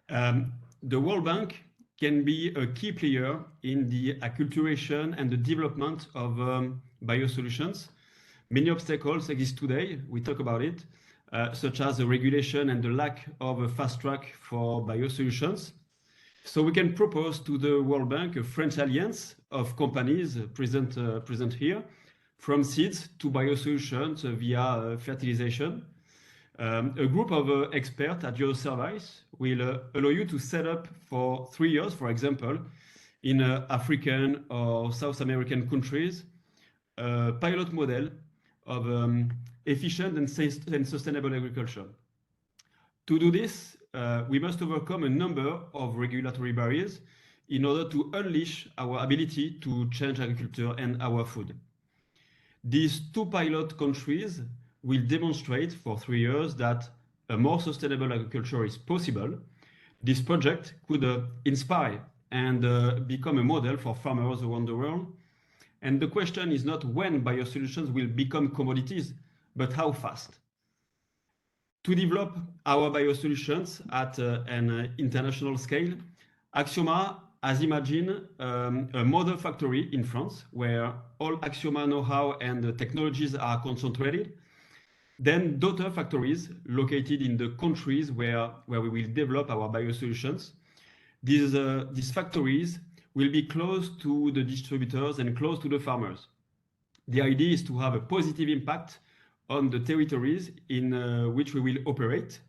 The World Bank can be a key player in the acculturation and the development of biosolutions. Many obstacles exist today, we talk about it, such as the regulation and the lack of a fast track for biosolutions. So we can propose to the World Bank a French alliance of companies present here, from seeds to biosolutions via fertilization. A group of experts at your service will allow you to set up for 3 years, for example, in African or South American countries, a pilot model of efficient and sustainable agriculture. To do this, we must overcome a number of regulatory barriers in order to unleash our ability to change agriculture and our food. These 2 pilot countries will demonstrate for 3 years that a more sustainable agriculture is possible. This project could inspire and become a model for farmers around the world. And the question is not when biosolutions will become commodities, but how fast. To develop our biosolutions at an international scale, Axioma has imagined a model factory in France where all Axioma know-how and the technologies are concentrated. Then daughter factories located in the countries where we will develop our biosolutions. These factories will be close to the distributors and close to the farmers. The idea is to have a positive impact on the territories in which we will operate.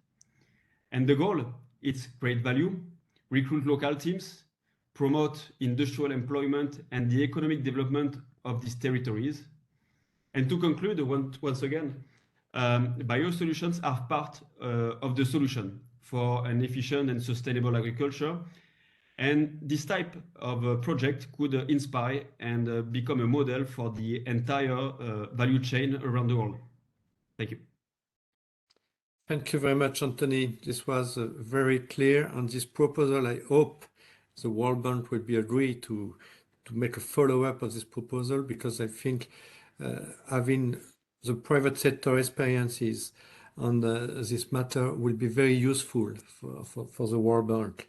And the goal is create value, recruit local teams, promote industrial employment and the economic development of these territories. And to conclude, once again, biosolutions are part of the solution for an efficient and sustainable agriculture. And this type of project could inspire and become a model for the entire value chain around the world. Thank you. Thank you very much, Anthony. This was very clear. And this proposal, I hope, the World Bank will be agreed to make a follow-up of this proposal, because I think having the private sector experiences on this matter will be very useful for the World Bank.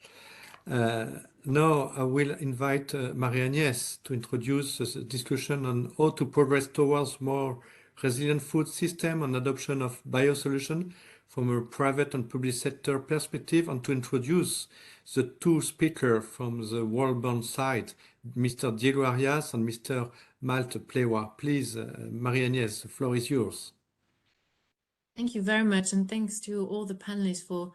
Now I will invite Marie-Agnès to introduce the discussion on how to progress towards more resilient food system and adoption of biosolution from a private and public sector perspective, and to introduce the two speakers from the World Bank side, Mr. Diego Arias and Mr. Malte Plewa. Please, Marie-Agnès, the floor is yours. Thank you very much, and thanks to all the panelists for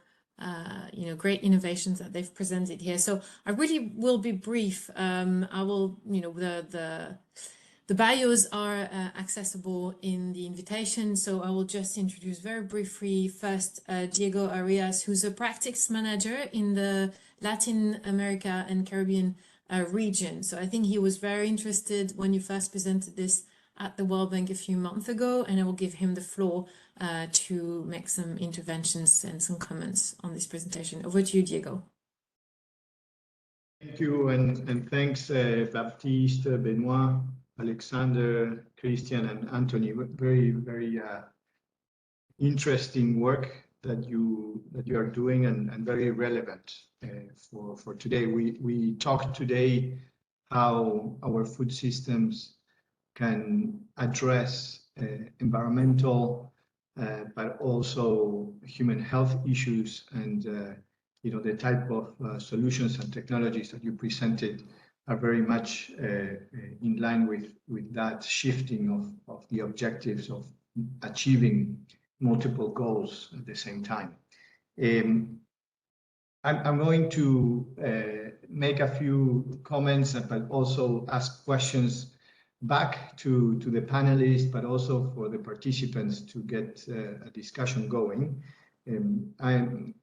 great innovations that they've presented here. So I really will be brief. I will, the bios are accessible in the invitation, so I will just introduce very briefly first Diego Arias, who's a practice manager in the Latin America and Caribbean region. So I think he was very interested when you first presented this at the World Bank a few months ago, and I will give him the floor to make some interventions and some comments on this presentation. Over to you, Diego. Thank you, and thanks, Baptiste, Benoit, Alexander, Christian, and Anthony. Very, very interesting work that you are doing, and very relevant for today. We talked today how our food systems can address environmental, but also human health issues, and the type of solutions and technologies that you presented are very much in line with that shifting of the objectives of achieving multiple goals at the same time. I'm going to make a few comments, but also ask questions back to the panelists, but also for the participants to get a discussion going. I'm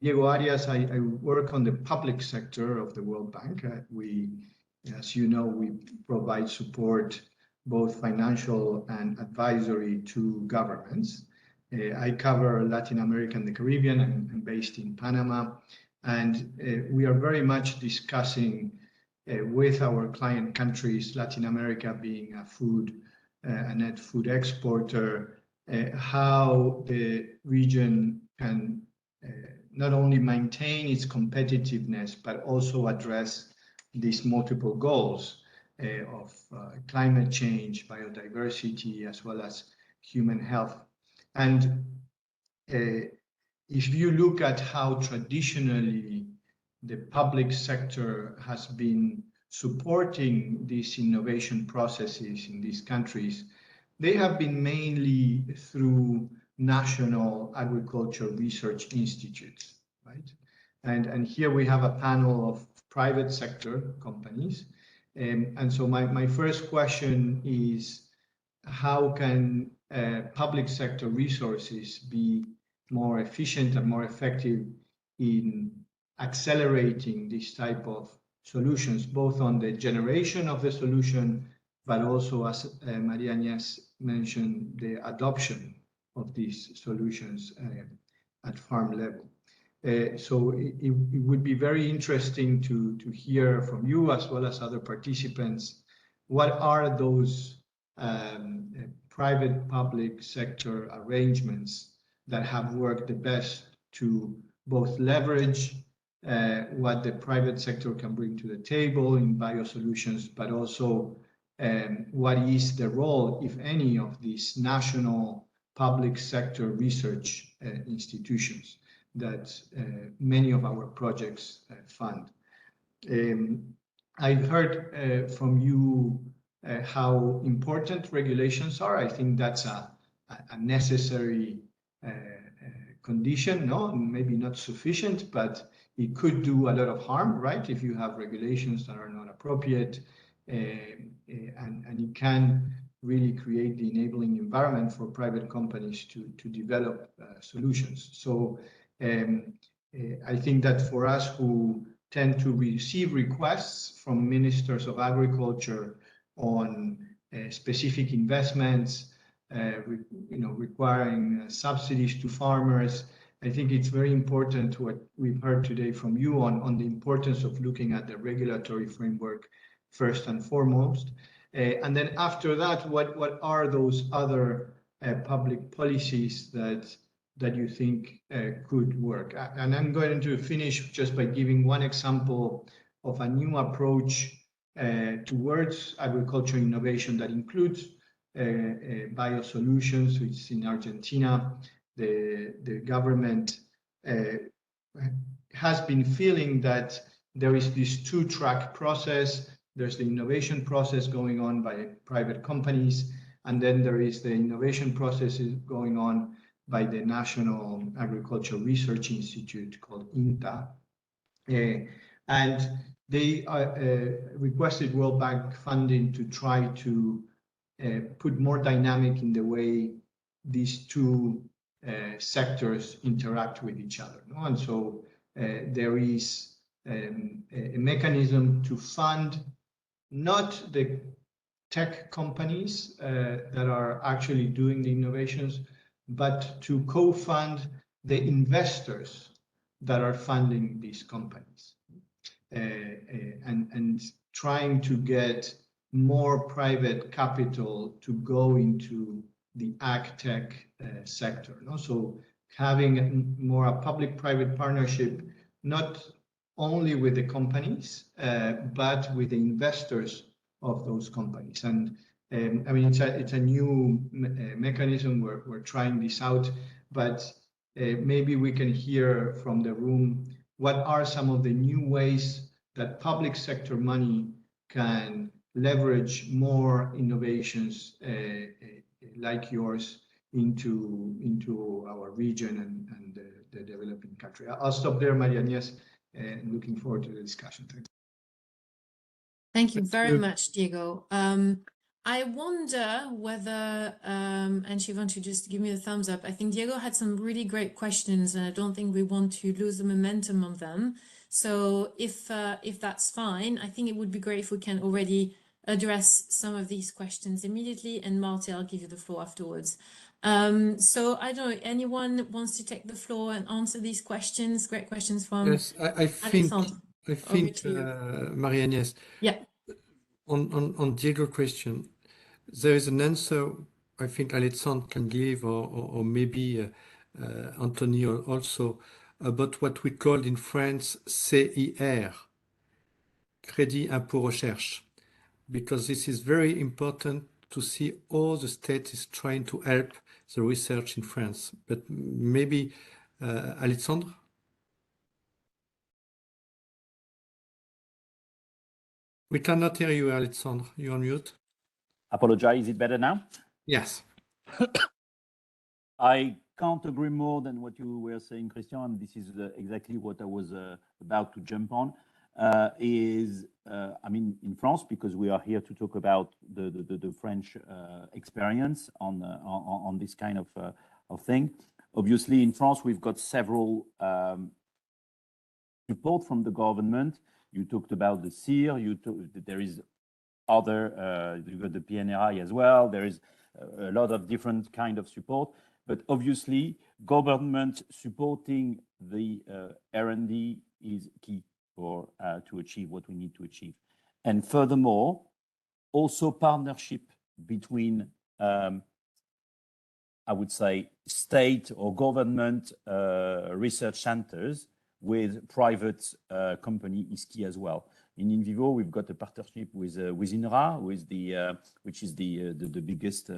Diego Arias. I work on the public sector of the World Bank. As you know, we provide support, both financial and advisory, to governments. I cover Latin America and the Caribbean. I'm based in Panama, and we are very much discussing with our client countries, Latin America being a net food exporter, how the region can not only maintain its competitiveness, but also address these multiple goals of climate change, biodiversity, as well as human health. And if you look at how traditionally the public sector has been supporting these innovation processes in these countries, they have been mainly through national agriculture research institutes, right? And here we have a panel of private sector companies. And so my first question is, how can public sector resources be more efficient and more effective in accelerating this type of solutions, both on the generation of the solution, but also, as Marie-Agnès mentioned, the adoption of these solutions at farm level. So it would be very interesting to hear from you, as well as other participants, what are those private public sector arrangements that have worked the best to both leverage what the private sector can bring to the table in biosolutions, but also what is the role, if any, of these national public sector research institutions that many of our projects fund. I've heard from you how important regulations are. I think that's a necessary condition, no? Maybe not sufficient, but it could do a lot of harm, right? If you have regulations that are not appropriate, and it can really create the enabling environment for private companies to develop solutions. So I think that for us who tend to receive requests from ministers of agriculture on specific investments, requiring subsidies to farmers, I think it's very important what we've heard today from you on the importance of looking at the regulatory framework first and foremost. And then after that, what are those other public policies that you think could work? And I'm going to finish just by giving one example of a new approach towards agriculture innovation that includes BioSolutions, which is in Argentina. The government has been feeling that there is this two-track process. There's the innovation process going on by private companies, and then there is the innovation process going on by the National Agricultural Research Institute called INTA. And they requested World Bank funding to try to put more dynamic in the way these two sectors interact with each other. No? And so there is a mechanism to fund not the tech companies that are actually doing the innovations, but to co-fund the investors that are funding these companies, and trying to get more private capital to go into the ag tech sector. No? So having more a public-private partnership, not only with the companies, but with the investors of those companies. And I mean, it's a new mechanism. We're trying this out, but maybe we can hear from the room what are some of the new ways that public sector money can leverage more innovations like yours into our region and the developing country. I'll stop there, Maria Agnes, and looking forward to the discussion. Thanks. Thank you very much, Diego. I wonder whether, and Siobhan should just give me a thumbs up. I think Diego had some really great questions, and I don't think we want to lose the momentum of them. So if that's fine, I think it would be great if we can already address some of these questions immediately, and Marty, I'll give you the floor afterwards. So I don't know, anyone wants to take the floor and answer these questions? Great questions from Yes, I think, Maria Agnes, yeah. On Diego's question, there is an answer I think Alexandre can give, or maybe Anthony also, about what we call in France CIR, Crédit Impôt Recherche, because this is very important to see how the state is trying to help the research in France. But maybe Alexandre? We cannot hear you, Alexandre. You're on mute. Apologize. Is it better now? Yes. I can't agree more than what you were saying, Christian, and this is exactly what I was about to jump on. I mean, in France, because we are here to talk about the French experience on this kind of thing. Obviously, in France, we've got several support from the government. You talked about the CIR. There is other. You got the PNRI as well. There is a lot of different kind of support. But obviously, government supporting the R&D is key for to achieve what we need to achieve. And furthermore, also partnership between, I would say, state or government research centers with private company is key as well. In Vivo, we've got a partnership with INRA, which is the biggest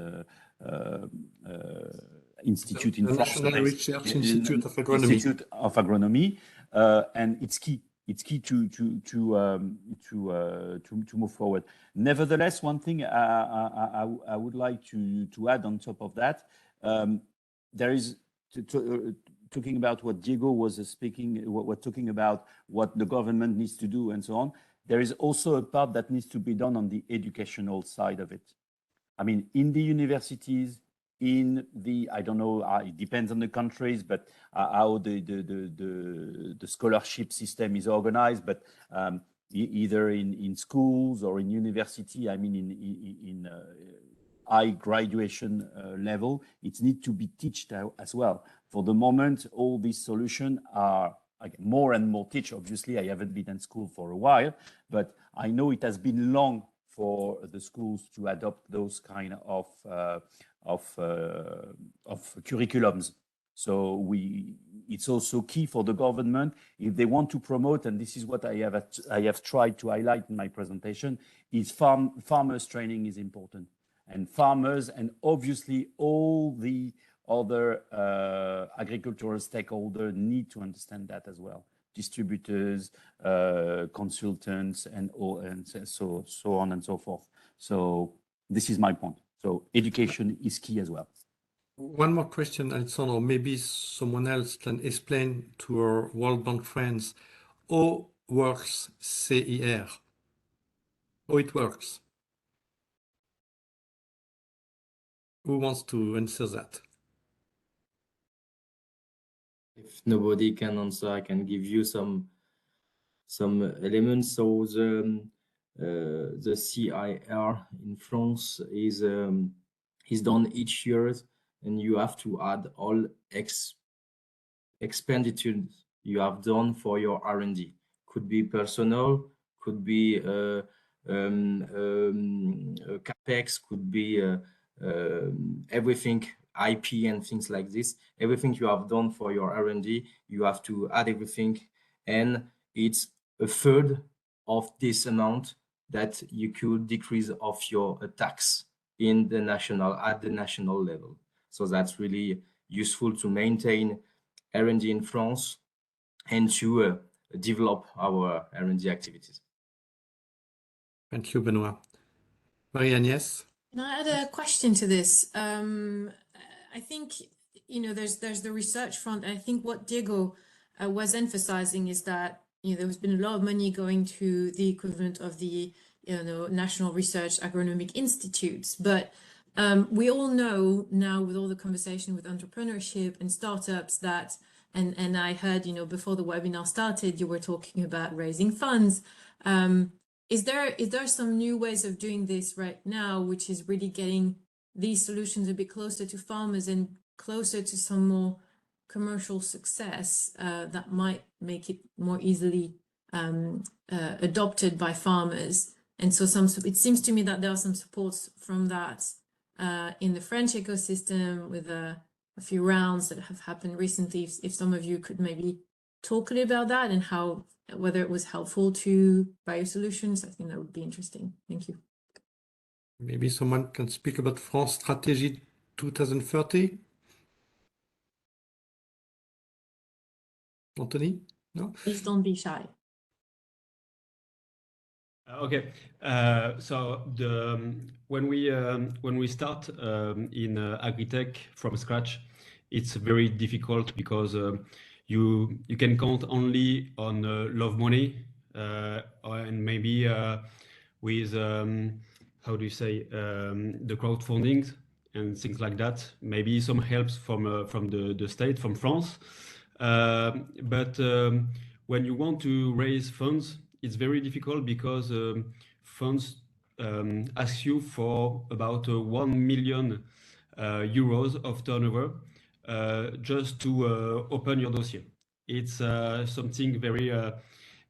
institute in France. National Research Institute of Agronomy. Institute of Agronomy, and it's key. It's key to move forward. Nevertheless, one thing I would like to add on top of that, there is talking about what Diego was speaking, we're talking about what the government needs to do and so on. There is also a part that needs to be done on the educational side of it. I mean, in the universities, in the, I don't know, it depends on the countries, but how the scholarship system is organized, but either in schools or in university, I mean, in high graduation level, it needs to be taught as well. For the moment, all these solutions are more and more teach. Obviously, I haven't been in school for a while, but I know it has been long for the schools to adopt those kind of curriculums. So it's also key for the government if they want to promote, and this is what I have tried to highlight in my presentation, is farmers training is important, and farmers, and obviously all the other agricultural stakeholders need to understand that as well. Distributors, consultants, and so on and so forth. So this is my point. So education is key as well. One more question, Alexandre, or maybe someone else can explain to our World Bank friends how works CIR, how it works. Who wants to answer that? If nobody can answer, I can give you some elements. So the CIR in France is done each year, and you have to add all expenditures you have done for your R&D. Could be personal, could be capex, could be everything, IP and things like this. Everything you have done for your R&D, you have to add everything, and it's a third of this amount that you could decrease of your tax at the national level. So that's really useful to maintain R&D in France and to develop our R&D activities. Thank you, Benoit. Marie-Agnès? Can I add a question to this? I think, there's the research front. I think what Diego was emphasizing is that, there's been a lot of money going to the equivalent of the, National Research Agronomic Institutes. But we all know now, with all the conversation with entrepreneurship and startups, that, and I heard, before the webinar started, you were talking about raising funds. Is there some new ways of doing this right now, which is really getting these solutions a bit closer to farmers and closer to some more commercial success that might make it more easily adopted by farmers? And so it seems to me that there are some supports from that in the French ecosystem with a few rounds that have happened recently. If some of you could maybe talk a little about that and whether it was helpful to BioSolutions, I think that would be interesting. Thank you. Maybe someone can speak about France Strategy 2030? Anthony? No? Please don't be shy. Okay, so when we start in agritech from scratch, it's very difficult because you can count only on love money and maybe with how do you say the crowdfunding and things like that. Maybe some helps from the state, from France, but when you want to raise funds, it's very difficult because funds ask you for about 1 million euros of turnover just to open your dossier. It's something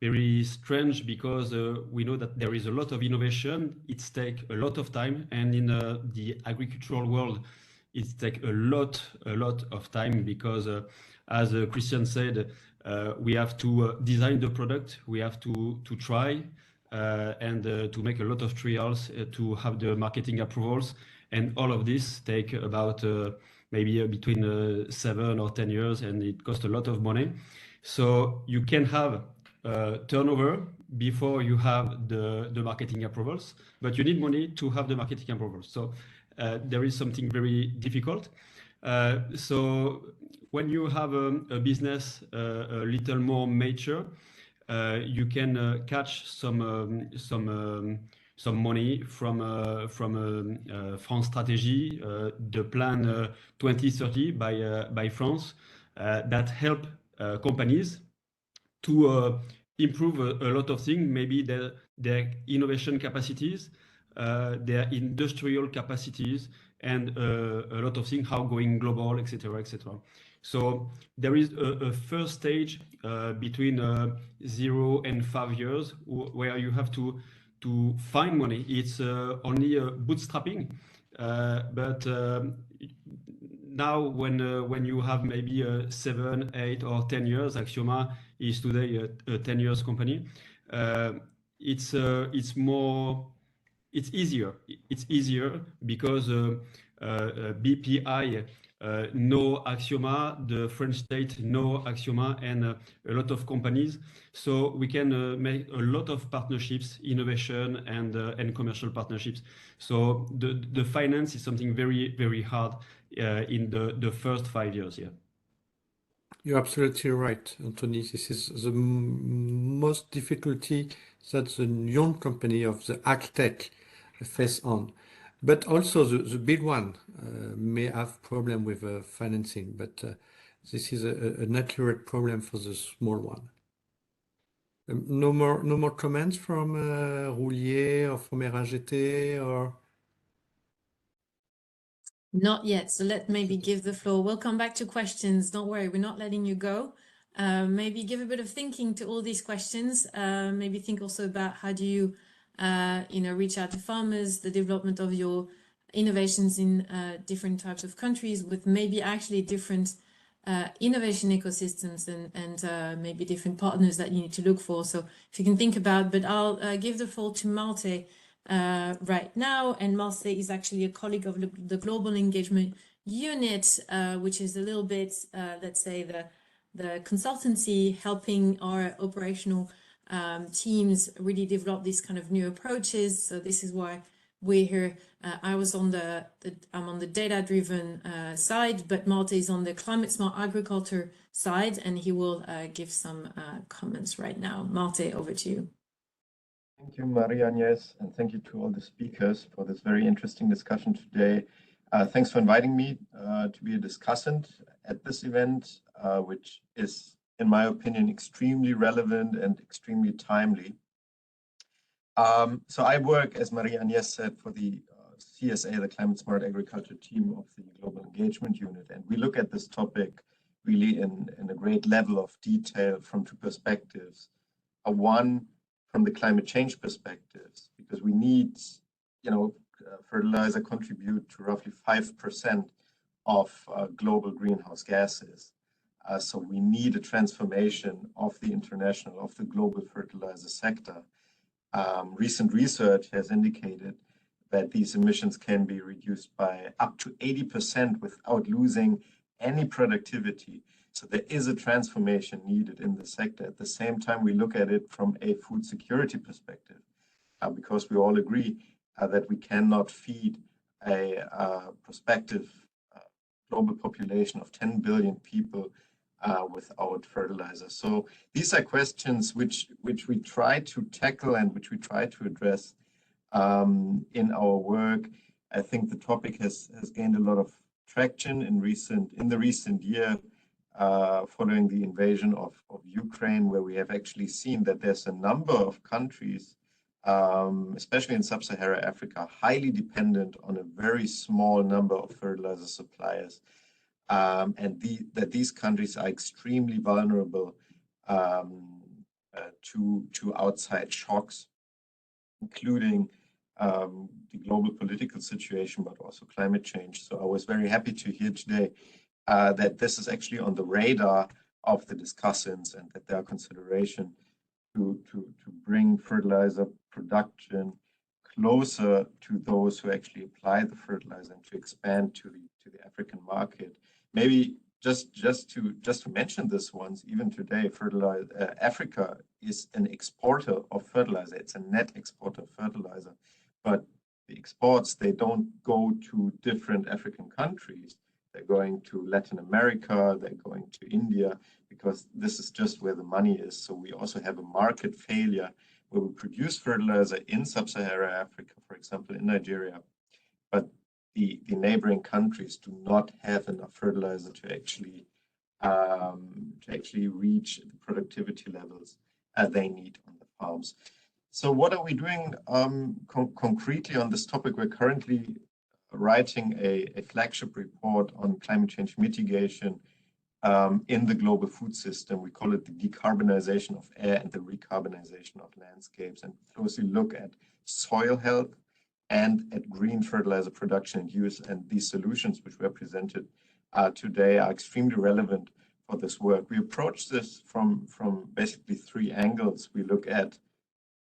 very strange because we know that there is a lot of innovation. It takes a lot of time, and in the agricultural world, it takes a lot of time because, as Christian said, we have to design the product, we have to try and to make a lot of trials to have the marketing approvals, and all of this take about maybe between 7 or 10 years, and it costs a lot of money. So you can have turnover before you have the marketing approvals, but you need money to have the marketing approvals. So there is something very difficult. So when you have a business a little more mature, you can catch some money from France Strategy, the plan 2030 by France, that help companies to improve a lot of things, maybe their innovation capacities, their industrial capacities, and a lot of things, how going global, etc., etc. So there is a first stage between 0 and 5 years where you have to find money. It's only bootstrapping, but now when you have maybe 7, 8, or 10 years, Axioma is today a 10 years company. It's easier. It's easier because BPI know Axioma, the French state know Axioma, and a lot of companies. So we can make a lot of partnerships, innovation, and commercial partnerships. So the finance is something very, very hard in the first 5 years. Yeah. You're absolutely right, Anthony. This is the most difficulty that the young company of the ag tech face on. But also the big one may have problem with financing, but this is an accurate problem for the small one. No more comments from Roulier or from RGT or? Not yet. So let maybe give the floor. We'll come back to questions. Don't worry, we're not letting you go. Maybe give a bit of thinking to all these questions. Maybe think also about how do you, reach out to farmers, the development of your innovations in different types of countries with maybe actually different innovation ecosystems and maybe different partners that you need to look for. So if you can think about, but I'll give the floor to Malte right now, and Malte is actually a colleague of the Global Engagement Unit, which is a little bit, let's say, the consultancy helping our operational teams really develop these kind of new approaches. So this is why we're here. I'm on the data-driven side, but Malte is on the climate smart agriculture side, and he will give some comments right now. Malte, over to you. Thank you, Marie-Agnès, and thank you to all the speakers for this very interesting discussion today. Thanks for inviting me to be a discussant at this event, which is, in my opinion, extremely relevant and extremely timely. So I work, as Marie-Agnès said, for the CSA, the Climate Smart Agriculture team of the Global Engagement Unit, and we look at this topic really in a great level of detail from two perspectives. One, from the climate change perspectives, because we need, fertilizer contribute to roughly 5% of global greenhouse gases. So we need a transformation of the global fertilizer sector. Recent research has indicated that these emissions can be reduced by up to 80% without losing any productivity. So there is a transformation needed in the sector. At the same time, we look at it from a food security perspective, because we all agree that we cannot feed a prospective global population of 10 billion people without fertilizer. So these are questions which we try to tackle and which we try to address in our work. I think the topic has gained a lot of traction in the recent year, following the invasion of Ukraine, where we have actually seen that there's a number of countries, especially in sub-Saharan Africa, highly dependent on a very small number of fertilizer suppliers, and that these countries are extremely vulnerable to outside shocks, including the global political situation, but also climate change. So I was very happy to hear today that this is actually on the radar of the discussants, and that there are consideration to bring fertilizer production closer to those who actually apply the fertilizer and to expand to the African market. Maybe just to mention this once, even today, Africa is an exporter of fertilizer. It's a net exporter of fertilizer, but the exports, they don't go to different African countries. They're going to Latin America, they're going to India, because this is just where the money is. So we also have a market failure where we produce fertilizer in sub-Saharan Africa, for example, in Nigeria, but the neighboring countries do not have enough fertilizer to actually reach the productivity levels they need on the farms. So what are we doing concretely on this topic? We're currently writing a flagship report on climate change mitigation in the global food system. We call it the decarbonization of air and the recarbonization of landscapes, and closely look at soil health and at green fertilizer production and use. And these solutions which were presented today are extremely relevant for this work. We approach this from basically three angles. We look at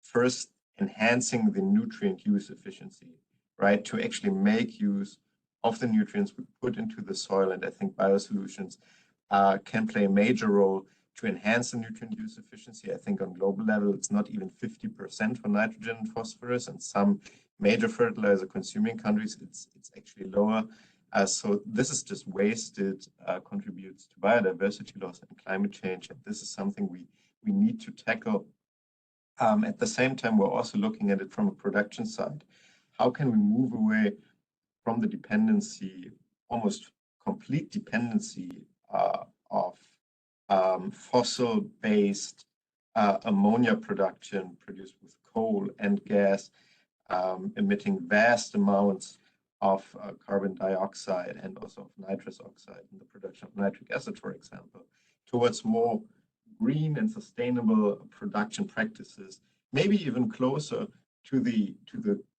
first enhancing the nutrient use efficiency, right, to actually make use of the nutrients we put into the soil. And I think BioSolutions can play a major role to enhance the nutrient use efficiency. I think on global level, it's not even 50% for nitrogen and phosphorus, and some major fertilizer consuming countries, it's actually lower. So this is just wasted, contributes to biodiversity loss and climate change. And this is something we need to tackle. At the same time, we're also looking at it from a production side. How can we move away from the dependency, almost complete dependency of fossil-based ammonia production produced with coal and gas, emitting vast amounts of carbon dioxide and also of nitrous oxide in the production of nitric acid, for example, towards more green and sustainable production practices, maybe even closer to the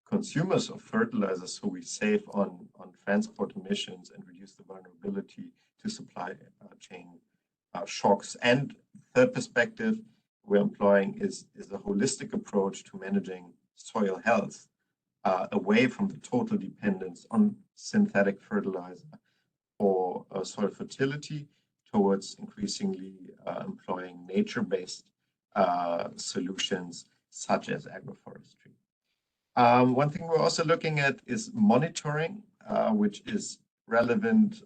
consumers of fertilizers, so we save on transport emissions and reduce the vulnerability to supply chain shocks. And third perspective we're employing is a holistic approach to managing soil health, away from the total dependence on synthetic fertilizer for soil fertility, towards increasingly employing nature-based solutions such as agroforestry. One thing we're also looking at is monitoring, which is relevant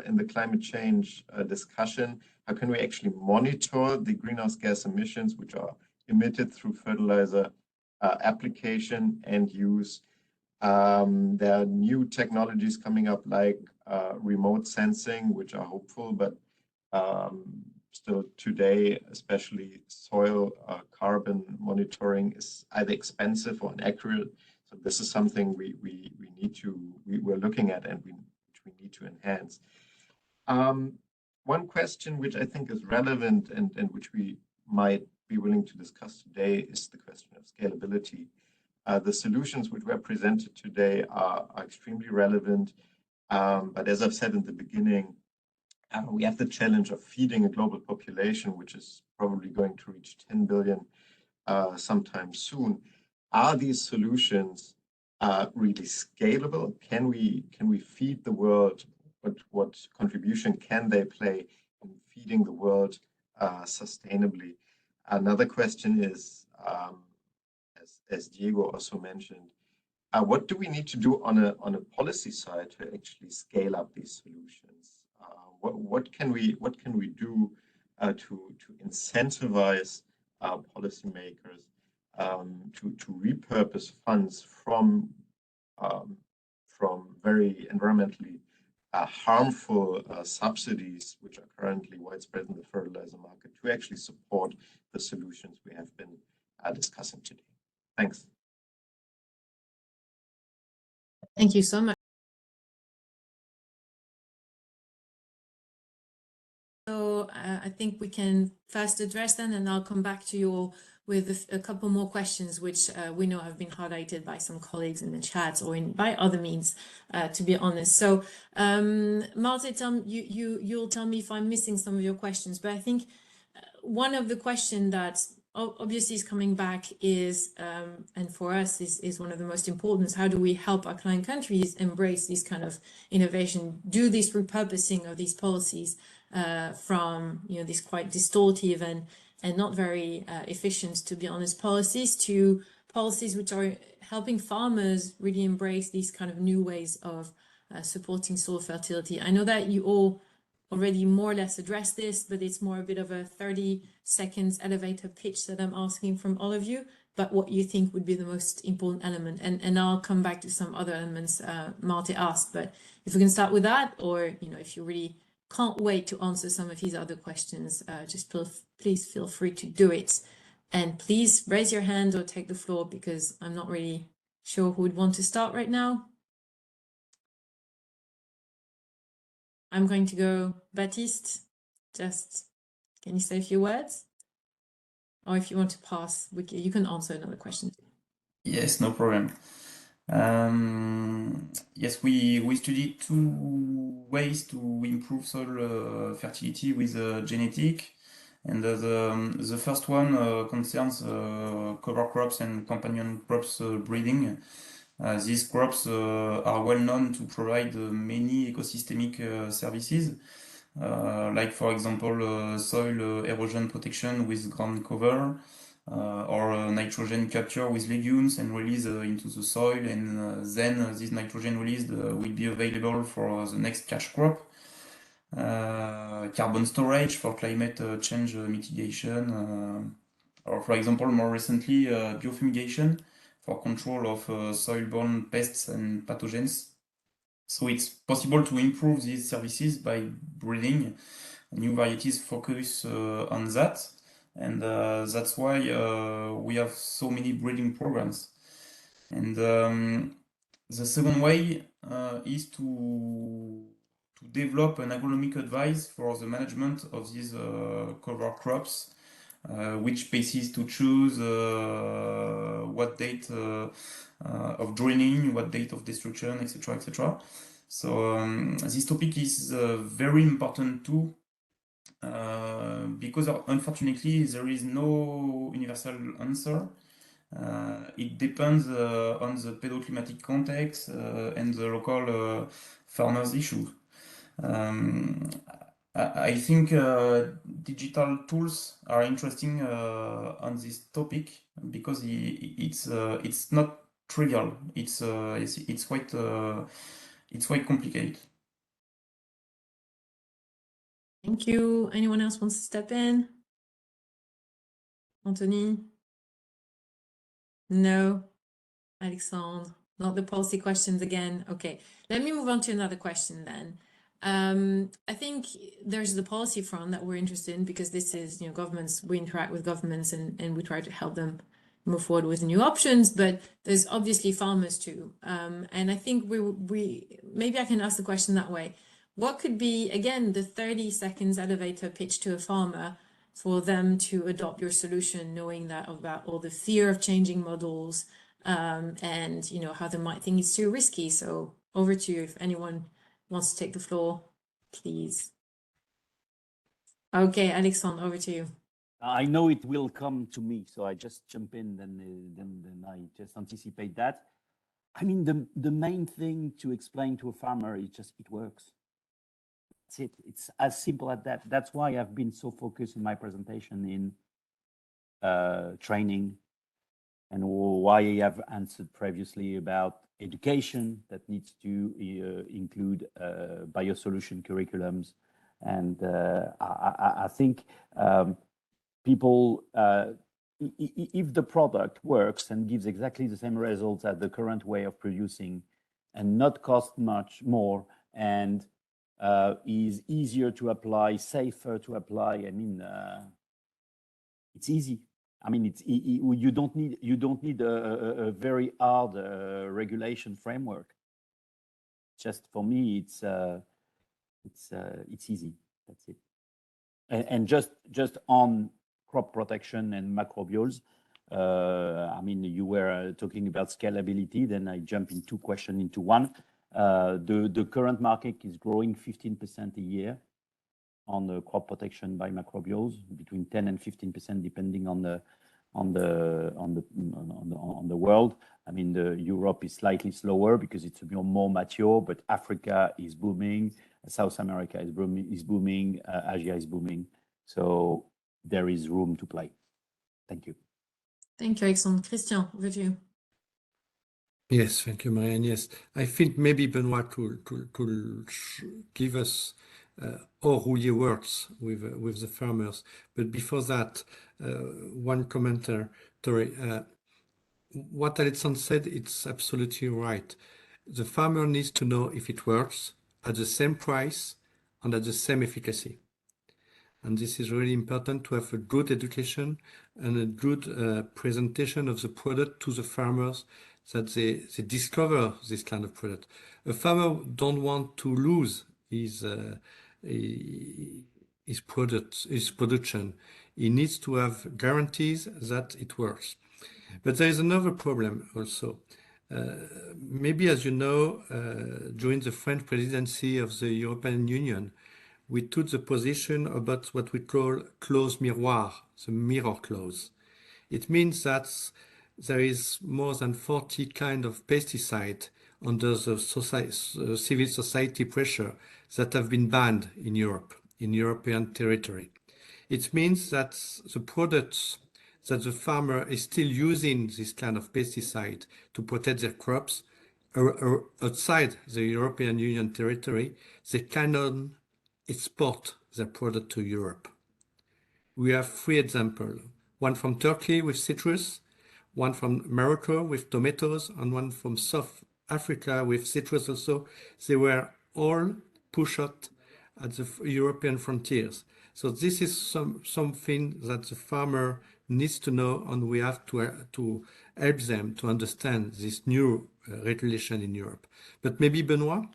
in the climate change discussion. How can we actually monitor the greenhouse gas emissions which are emitted through fertilizer application and use? There are new technologies coming up like remote sensing, which are hopeful, but still today, especially soil carbon monitoring is either expensive or inaccurate. So this is something we're looking at and which we need to enhance. One question which I think is relevant and which we might be willing to discuss today is the question of scalability. The solutions which were presented today are extremely relevant, but as I've said in the beginning, we have the challenge of feeding a global population, which is probably going to reach 10 billion sometime soon. Are these solutions really scalable? Can we feed the world? What contribution can they play in feeding the world sustainably? Another question is, as Diego also mentioned, what do we need to do on a policy side to actually scale up these solutions? What can we do to incentivize policymakers to repurpose funds from very environmentally harmful subsidies, which are currently widespread in the fertilizer market, to actually support the solutions we have been discussing today? Thanks. Thank you so much. So I think we can first address them, and I'll come back to you all with a couple more questions, which we know have been highlighted by some colleagues in the chat or by other means, to be honest. So Malte, you'll tell me if I'm missing some of your questions, but I think one of the questions that obviously is coming back is, and for us is one of the most important, how do we help our client countries embrace this kind of innovation, do this repurposing of these policies from these quite distortive and not very efficient, to be honest, policies, to policies which are helping farmers really embrace these kind of new ways of supporting soil fertility. I know that you all already more or less addressed this, but it's more a bit of a 30 seconds elevator pitch that I'm asking from all of you, but what you think would be the most important element. And I'll come back to some other elements Malte asked, but if we can start with that, or if you really can't wait to answer some of his other questions, just please feel free to do it. And please raise your hand or take the floor, because I'm not really sure who would want to start right now. I'm going to go Baptiste. just, can you say a few words? Or if you want to pass, you can answer another question. Yes, no problem. Yes, we studied two ways to improve soil fertility with genetic, and the first one concerns cover crops and companion crops breeding. These crops are well known to provide many ecosystemic services, like for example soil erosion protection with ground cover, or nitrogen capture with legumes and release into the soil, and then this nitrogen released will be available for the next cash crop. Carbon storage for climate change mitigation, or for example, more recently, biofumigation for control of soil-borne pests and pathogens. So it's possible to improve these services by breeding. New varieties focus on that, and that's why we have so many breeding programs. And the second way is to develop an agronomic advice for the management of these cover crops, which species to choose, what date of draining, what date of destruction, etc., etc. So this topic is very important too, because unfortunately there is no universal answer. It depends on the pedoclimatic context and the local farmers' issue. I think digital tools are interesting on this topic because it's not trivial. It's quite complicated. Thank you. Anyone else wants to step in? Anthony? No. Alexandre? Not the policy questions again. Okay, let me move on to another question then. I think there's the policy front that we're interested in because this is, governments, we interact with governments and we try to help them move forward with new options, but there's obviously farmers too. And I think we maybe I can ask the question that way. What could be, again, the 30 seconds elevator pitch to a farmer for them to adopt your solution, knowing that about all the fear of changing models, and how they might think it's too risky? So over to you if anyone wants to take the floor, please. Okay, Alexandre, over to you. I know it will come to me, so I just jump in, then I just anticipate that. I mean, the main thing to explain to a farmer is just it works. That's it. It's as simple as that. That's why I've been so focused in my presentation in training, and why I have answered previously about education that needs to include biosolution curriculums. And I think people, if the product works and gives exactly the same results as the current way of producing and not cost much more, and is easier to apply, safer to apply, I mean, it's easy. I mean, you don't need a very hard regulation framework. Just for me, it's easy. That's it. And just on crop protection and macrobials, I mean, you were talking about scalability. Then I jump in two questions into one. The current market is growing 15% a year on the crop protection by macrobials, between 10 and 15%, depending on the world. I mean, Europe is slightly slower because it's more mature, but Africa is booming, South America is booming, Asia is booming. So there is room to play. Thank you. Thank you, Alexandre. Christian, over to you. Yes, thank you, Marianne. Yes, I think maybe Benoit could give us how really works with the farmers. But before that, one commentary. What Alexandre said, it's absolutely right. The farmer needs to know if it works at the same price and at the same efficacy. And this is really important to have a good education and a good presentation of the product to the farmers, that they discover this kind of product. A farmer don't want to lose his his production. He needs to have guarantees that it works. But there is another problem also. Maybe, as you know, during the French presidency of the European Union, we took the position about what we call clause miroir, the mirror clause. It means that there is more than 40 kinds of pesticide under the civil society pressure that have been banned in Europe, in European territory. It means that the products that the farmer is still using this kind of pesticide to protect their crops outside the European Union territory, they cannot export their product to Europe. We have 3 examples, one from Turkey with citrus, one from Morocco with tomatoes, and one from South Africa with citrus also. They were all pushed out at the European frontiers. So this is something that the farmer needs to know, and we have to help them to understand this new regulation in Europe. But maybe Benoit?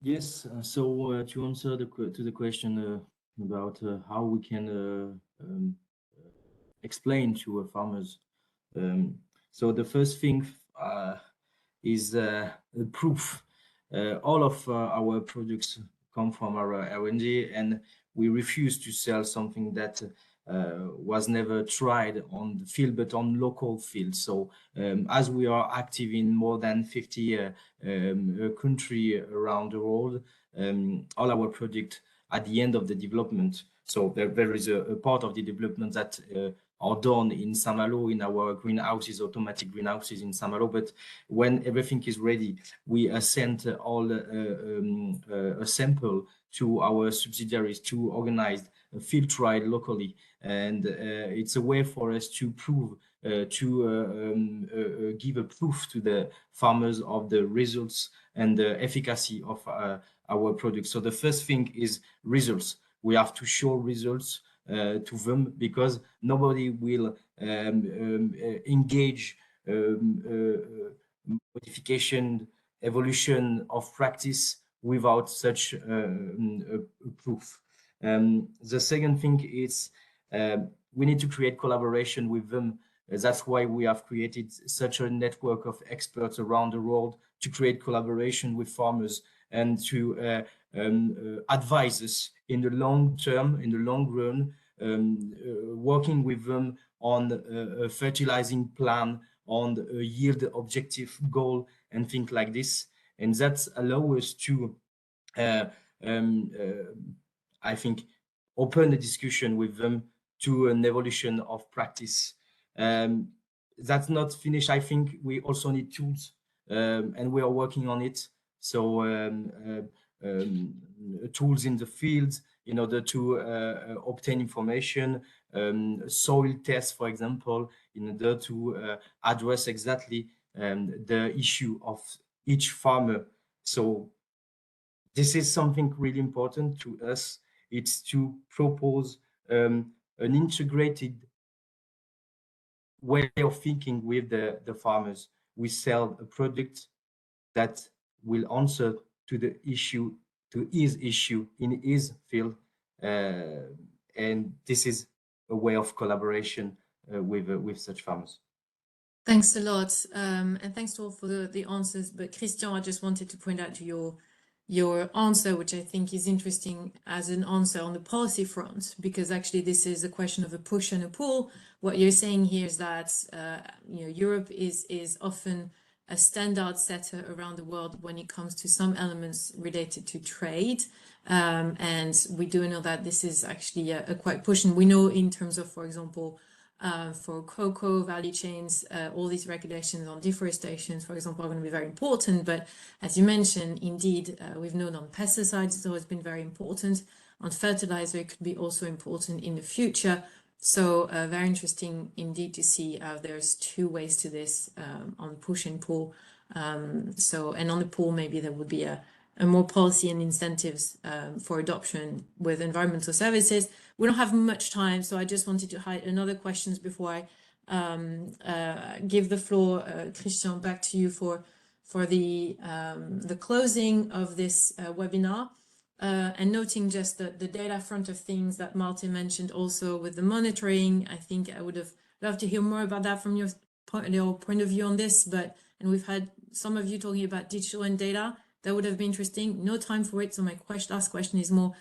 Yes, so to answer to the question about how we can explain to farmers. So the first thing is proof. All of our products come from our R&D, and we refuse to sell something that was never tried on the field, but on local field. So as we are active in more than 50 countries around the world, all our products at the end of the development. So there is a part of the development that are done in Saint-Malo in our greenhouses, automatic greenhouses in Saint-Malo. But when everything is ready, we send all a sample to our subsidiaries to organize a field trial locally. And it's a way for us to prove, give a proof to the farmers of the results and the efficacy of our products. So the first thing is results. We have to show results to them, because nobody will engage modification, evolution of practice without such proof. The second thing is we need to create collaboration with them. That's why we have created such a network of experts around the world to create collaboration with farmers and to advise us in the long term, in the long run, working with them on a fertilizing plan, on a yield objective goal, and things like this. And that allows us to, I think, open a discussion with them to an evolution of practice. That's not finished. I think we also need tools, and we are working on it. So tools in the field in order to obtain information, soil tests, for example, in order to address exactly the issue of each farmer. So this is something really important to us. It's to propose an integrated way of thinking with the farmers. We sell a product that will answer to the issue, to his issue in his field, and this is a way of collaboration with such farmers. Thanks a lot, and thanks to all for the answers. But Christian, I just wanted to point out to your answer, which I think is interesting as an answer on the policy front, because actually this is a question of a push and a pull. What you're saying here is that Europe is often a standard setter around the world when it comes to some elements related to trade. And we do know that this is actually a quite push. And we know in terms of, for example, for cocoa value chains, all these regulations on deforestation, for example, are going to be very important. But as you mentioned, indeed, we've known on pesticides, it's always been very important. On fertilizer, it could be also important in the future. So very interesting indeed to see there's 2 ways to this on push and pull. And on the pull, maybe there would be a more policy and incentives for adoption with environmental services. We don't have much time, so I just wanted to highlight another questions before I give the floor, Christian, back to you for the closing of this webinar. and noting just the data front of things that Martin mentioned also with the monitoring. I think I would have loved to hear more about that from your point of view on this, and we've had some of you talking about digital and data. That would have been interesting. No time for it, so my last question is more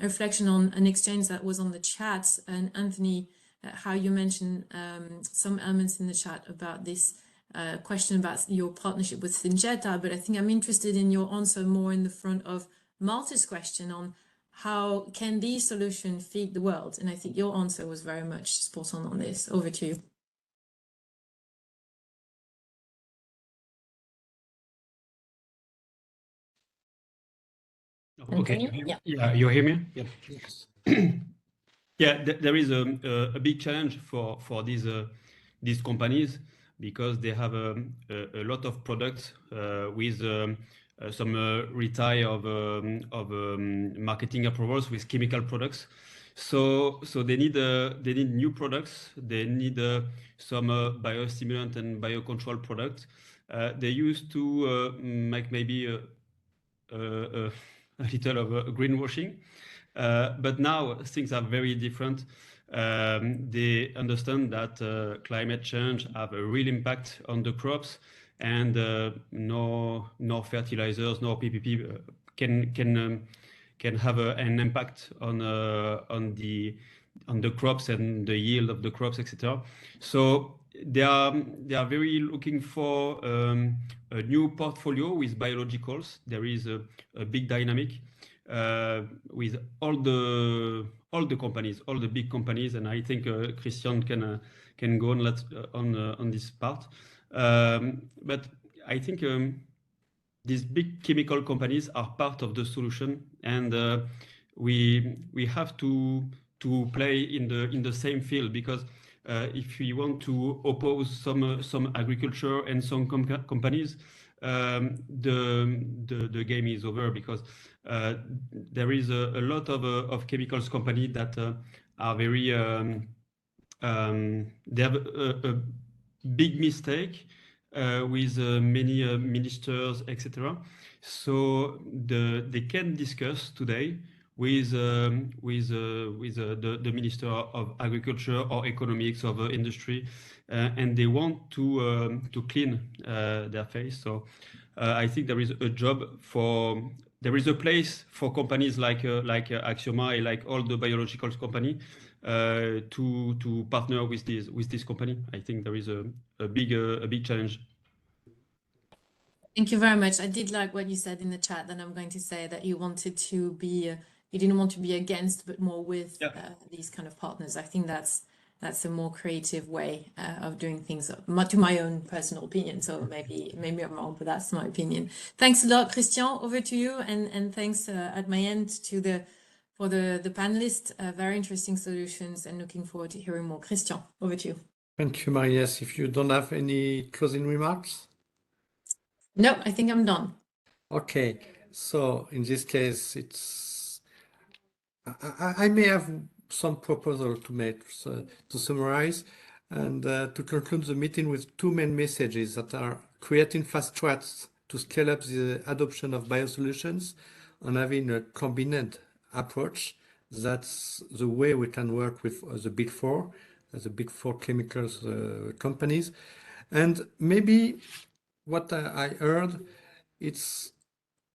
a reflection on an exchange that was on the chat. And Anthony, how you mentioned some elements in the chat about this question about your partnership with Syngenta, but I think I'm interested in your answer more in the front of Malta's question on how can these solutions feed the world? And I think your answer was very much spot on this. Over to you. Okay. Yeah, you hear me? Yeah. Yes. Yeah, there is a big challenge for these companies because they have a lot of products with some retire of marketing approvals with chemical products. So they need new products. They need some biostimulant and biocontrol products. They used to make maybe a little of greenwashing. But now things are very different. They understand that climate change have a real impact on the crops, and no fertilizers, no PPP can have an impact on the crops and the yield of the crops, etc. So they are very looking for a new portfolio with biologicals. There is a big dynamic with all the companies, all the big companies, and I think Christian can go on this part. But I think these big chemical companies are part of the solution, and we have to play in the same field, because if we want to oppose some agriculture and some companies, the game is over, because there is a lot of chemicals company that are very they have a big mistake with many ministers, etc. So they can discuss today with the Minister of Agriculture or Economics or Industry, and they want to clean their face. So I think there is a place for companies like Axioma, like all the biological company, to partner with this company. I think there is a big challenge. Thank you very much. I did like what you said in the chat. Then I'm going to say that you wanted to be, you didn't want to be against, but more with these kind of partners. I think that's a more creative way of doing things, to my own personal opinion. So maybe I'm wrong, but that's my opinion. Thanks a lot, Christian. Over to you, and thanks at my end for the panelists. Very interesting solutions, and looking forward to hearing more. Christian, over to you. Thank you, Marie-Yes. If you don't have any closing remarks? No, I think I'm done. Okay, so in this case, I may have some proposal to make, to summarize and to conclude the meeting with two main messages that are creating fast tracks to scale up the adoption of biosolutions and having a combined approach. That's the way we can work with the big four chemicals companies. And maybe what I heard, it's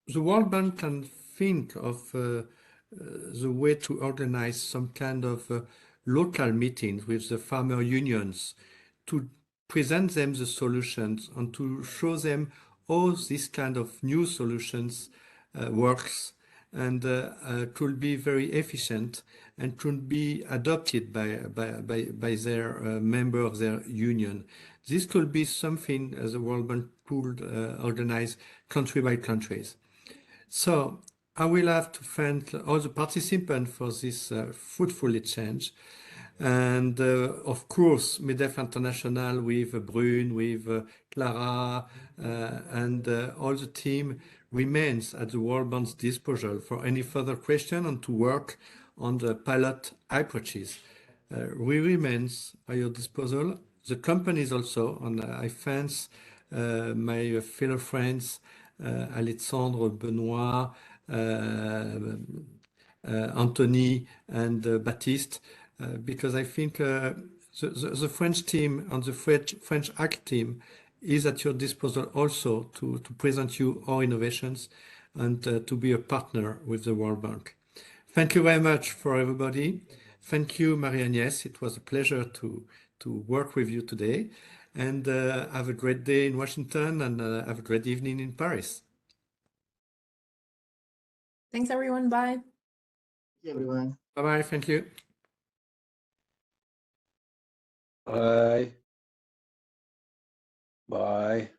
the World Bank can think of the way to organize some kind of local meetings with the farmer unions to present them the solutions and to show them how this kind of new solutions works, and could be very efficient and could be adopted by their member of their union. This could be something as the World Bank could organize country by countries. So I will have to thank all the participants for this fruitful exchange. And of course, MEDEF International with Brune, with Clara, and all the team remains at the World Bank's disposal for any further question and to work on the pilot hypothesis. We remains at your disposal. The companies also, and I thank my fellow friends, Alexandre, Benoit, Anthony and Baptiste, because I think the French team and the French ACT team is at your disposal also to present you our innovations and to be a partner with the World Bank. Thank you very much for everybody. Thank you, Marie-Agnès. It was a pleasure to work with you today. And have a great day in Washington and have a great evening in Paris. Thanks, everyone. Bye. Thank you, everyone. Bye-bye. Thank you. Bye. Bye.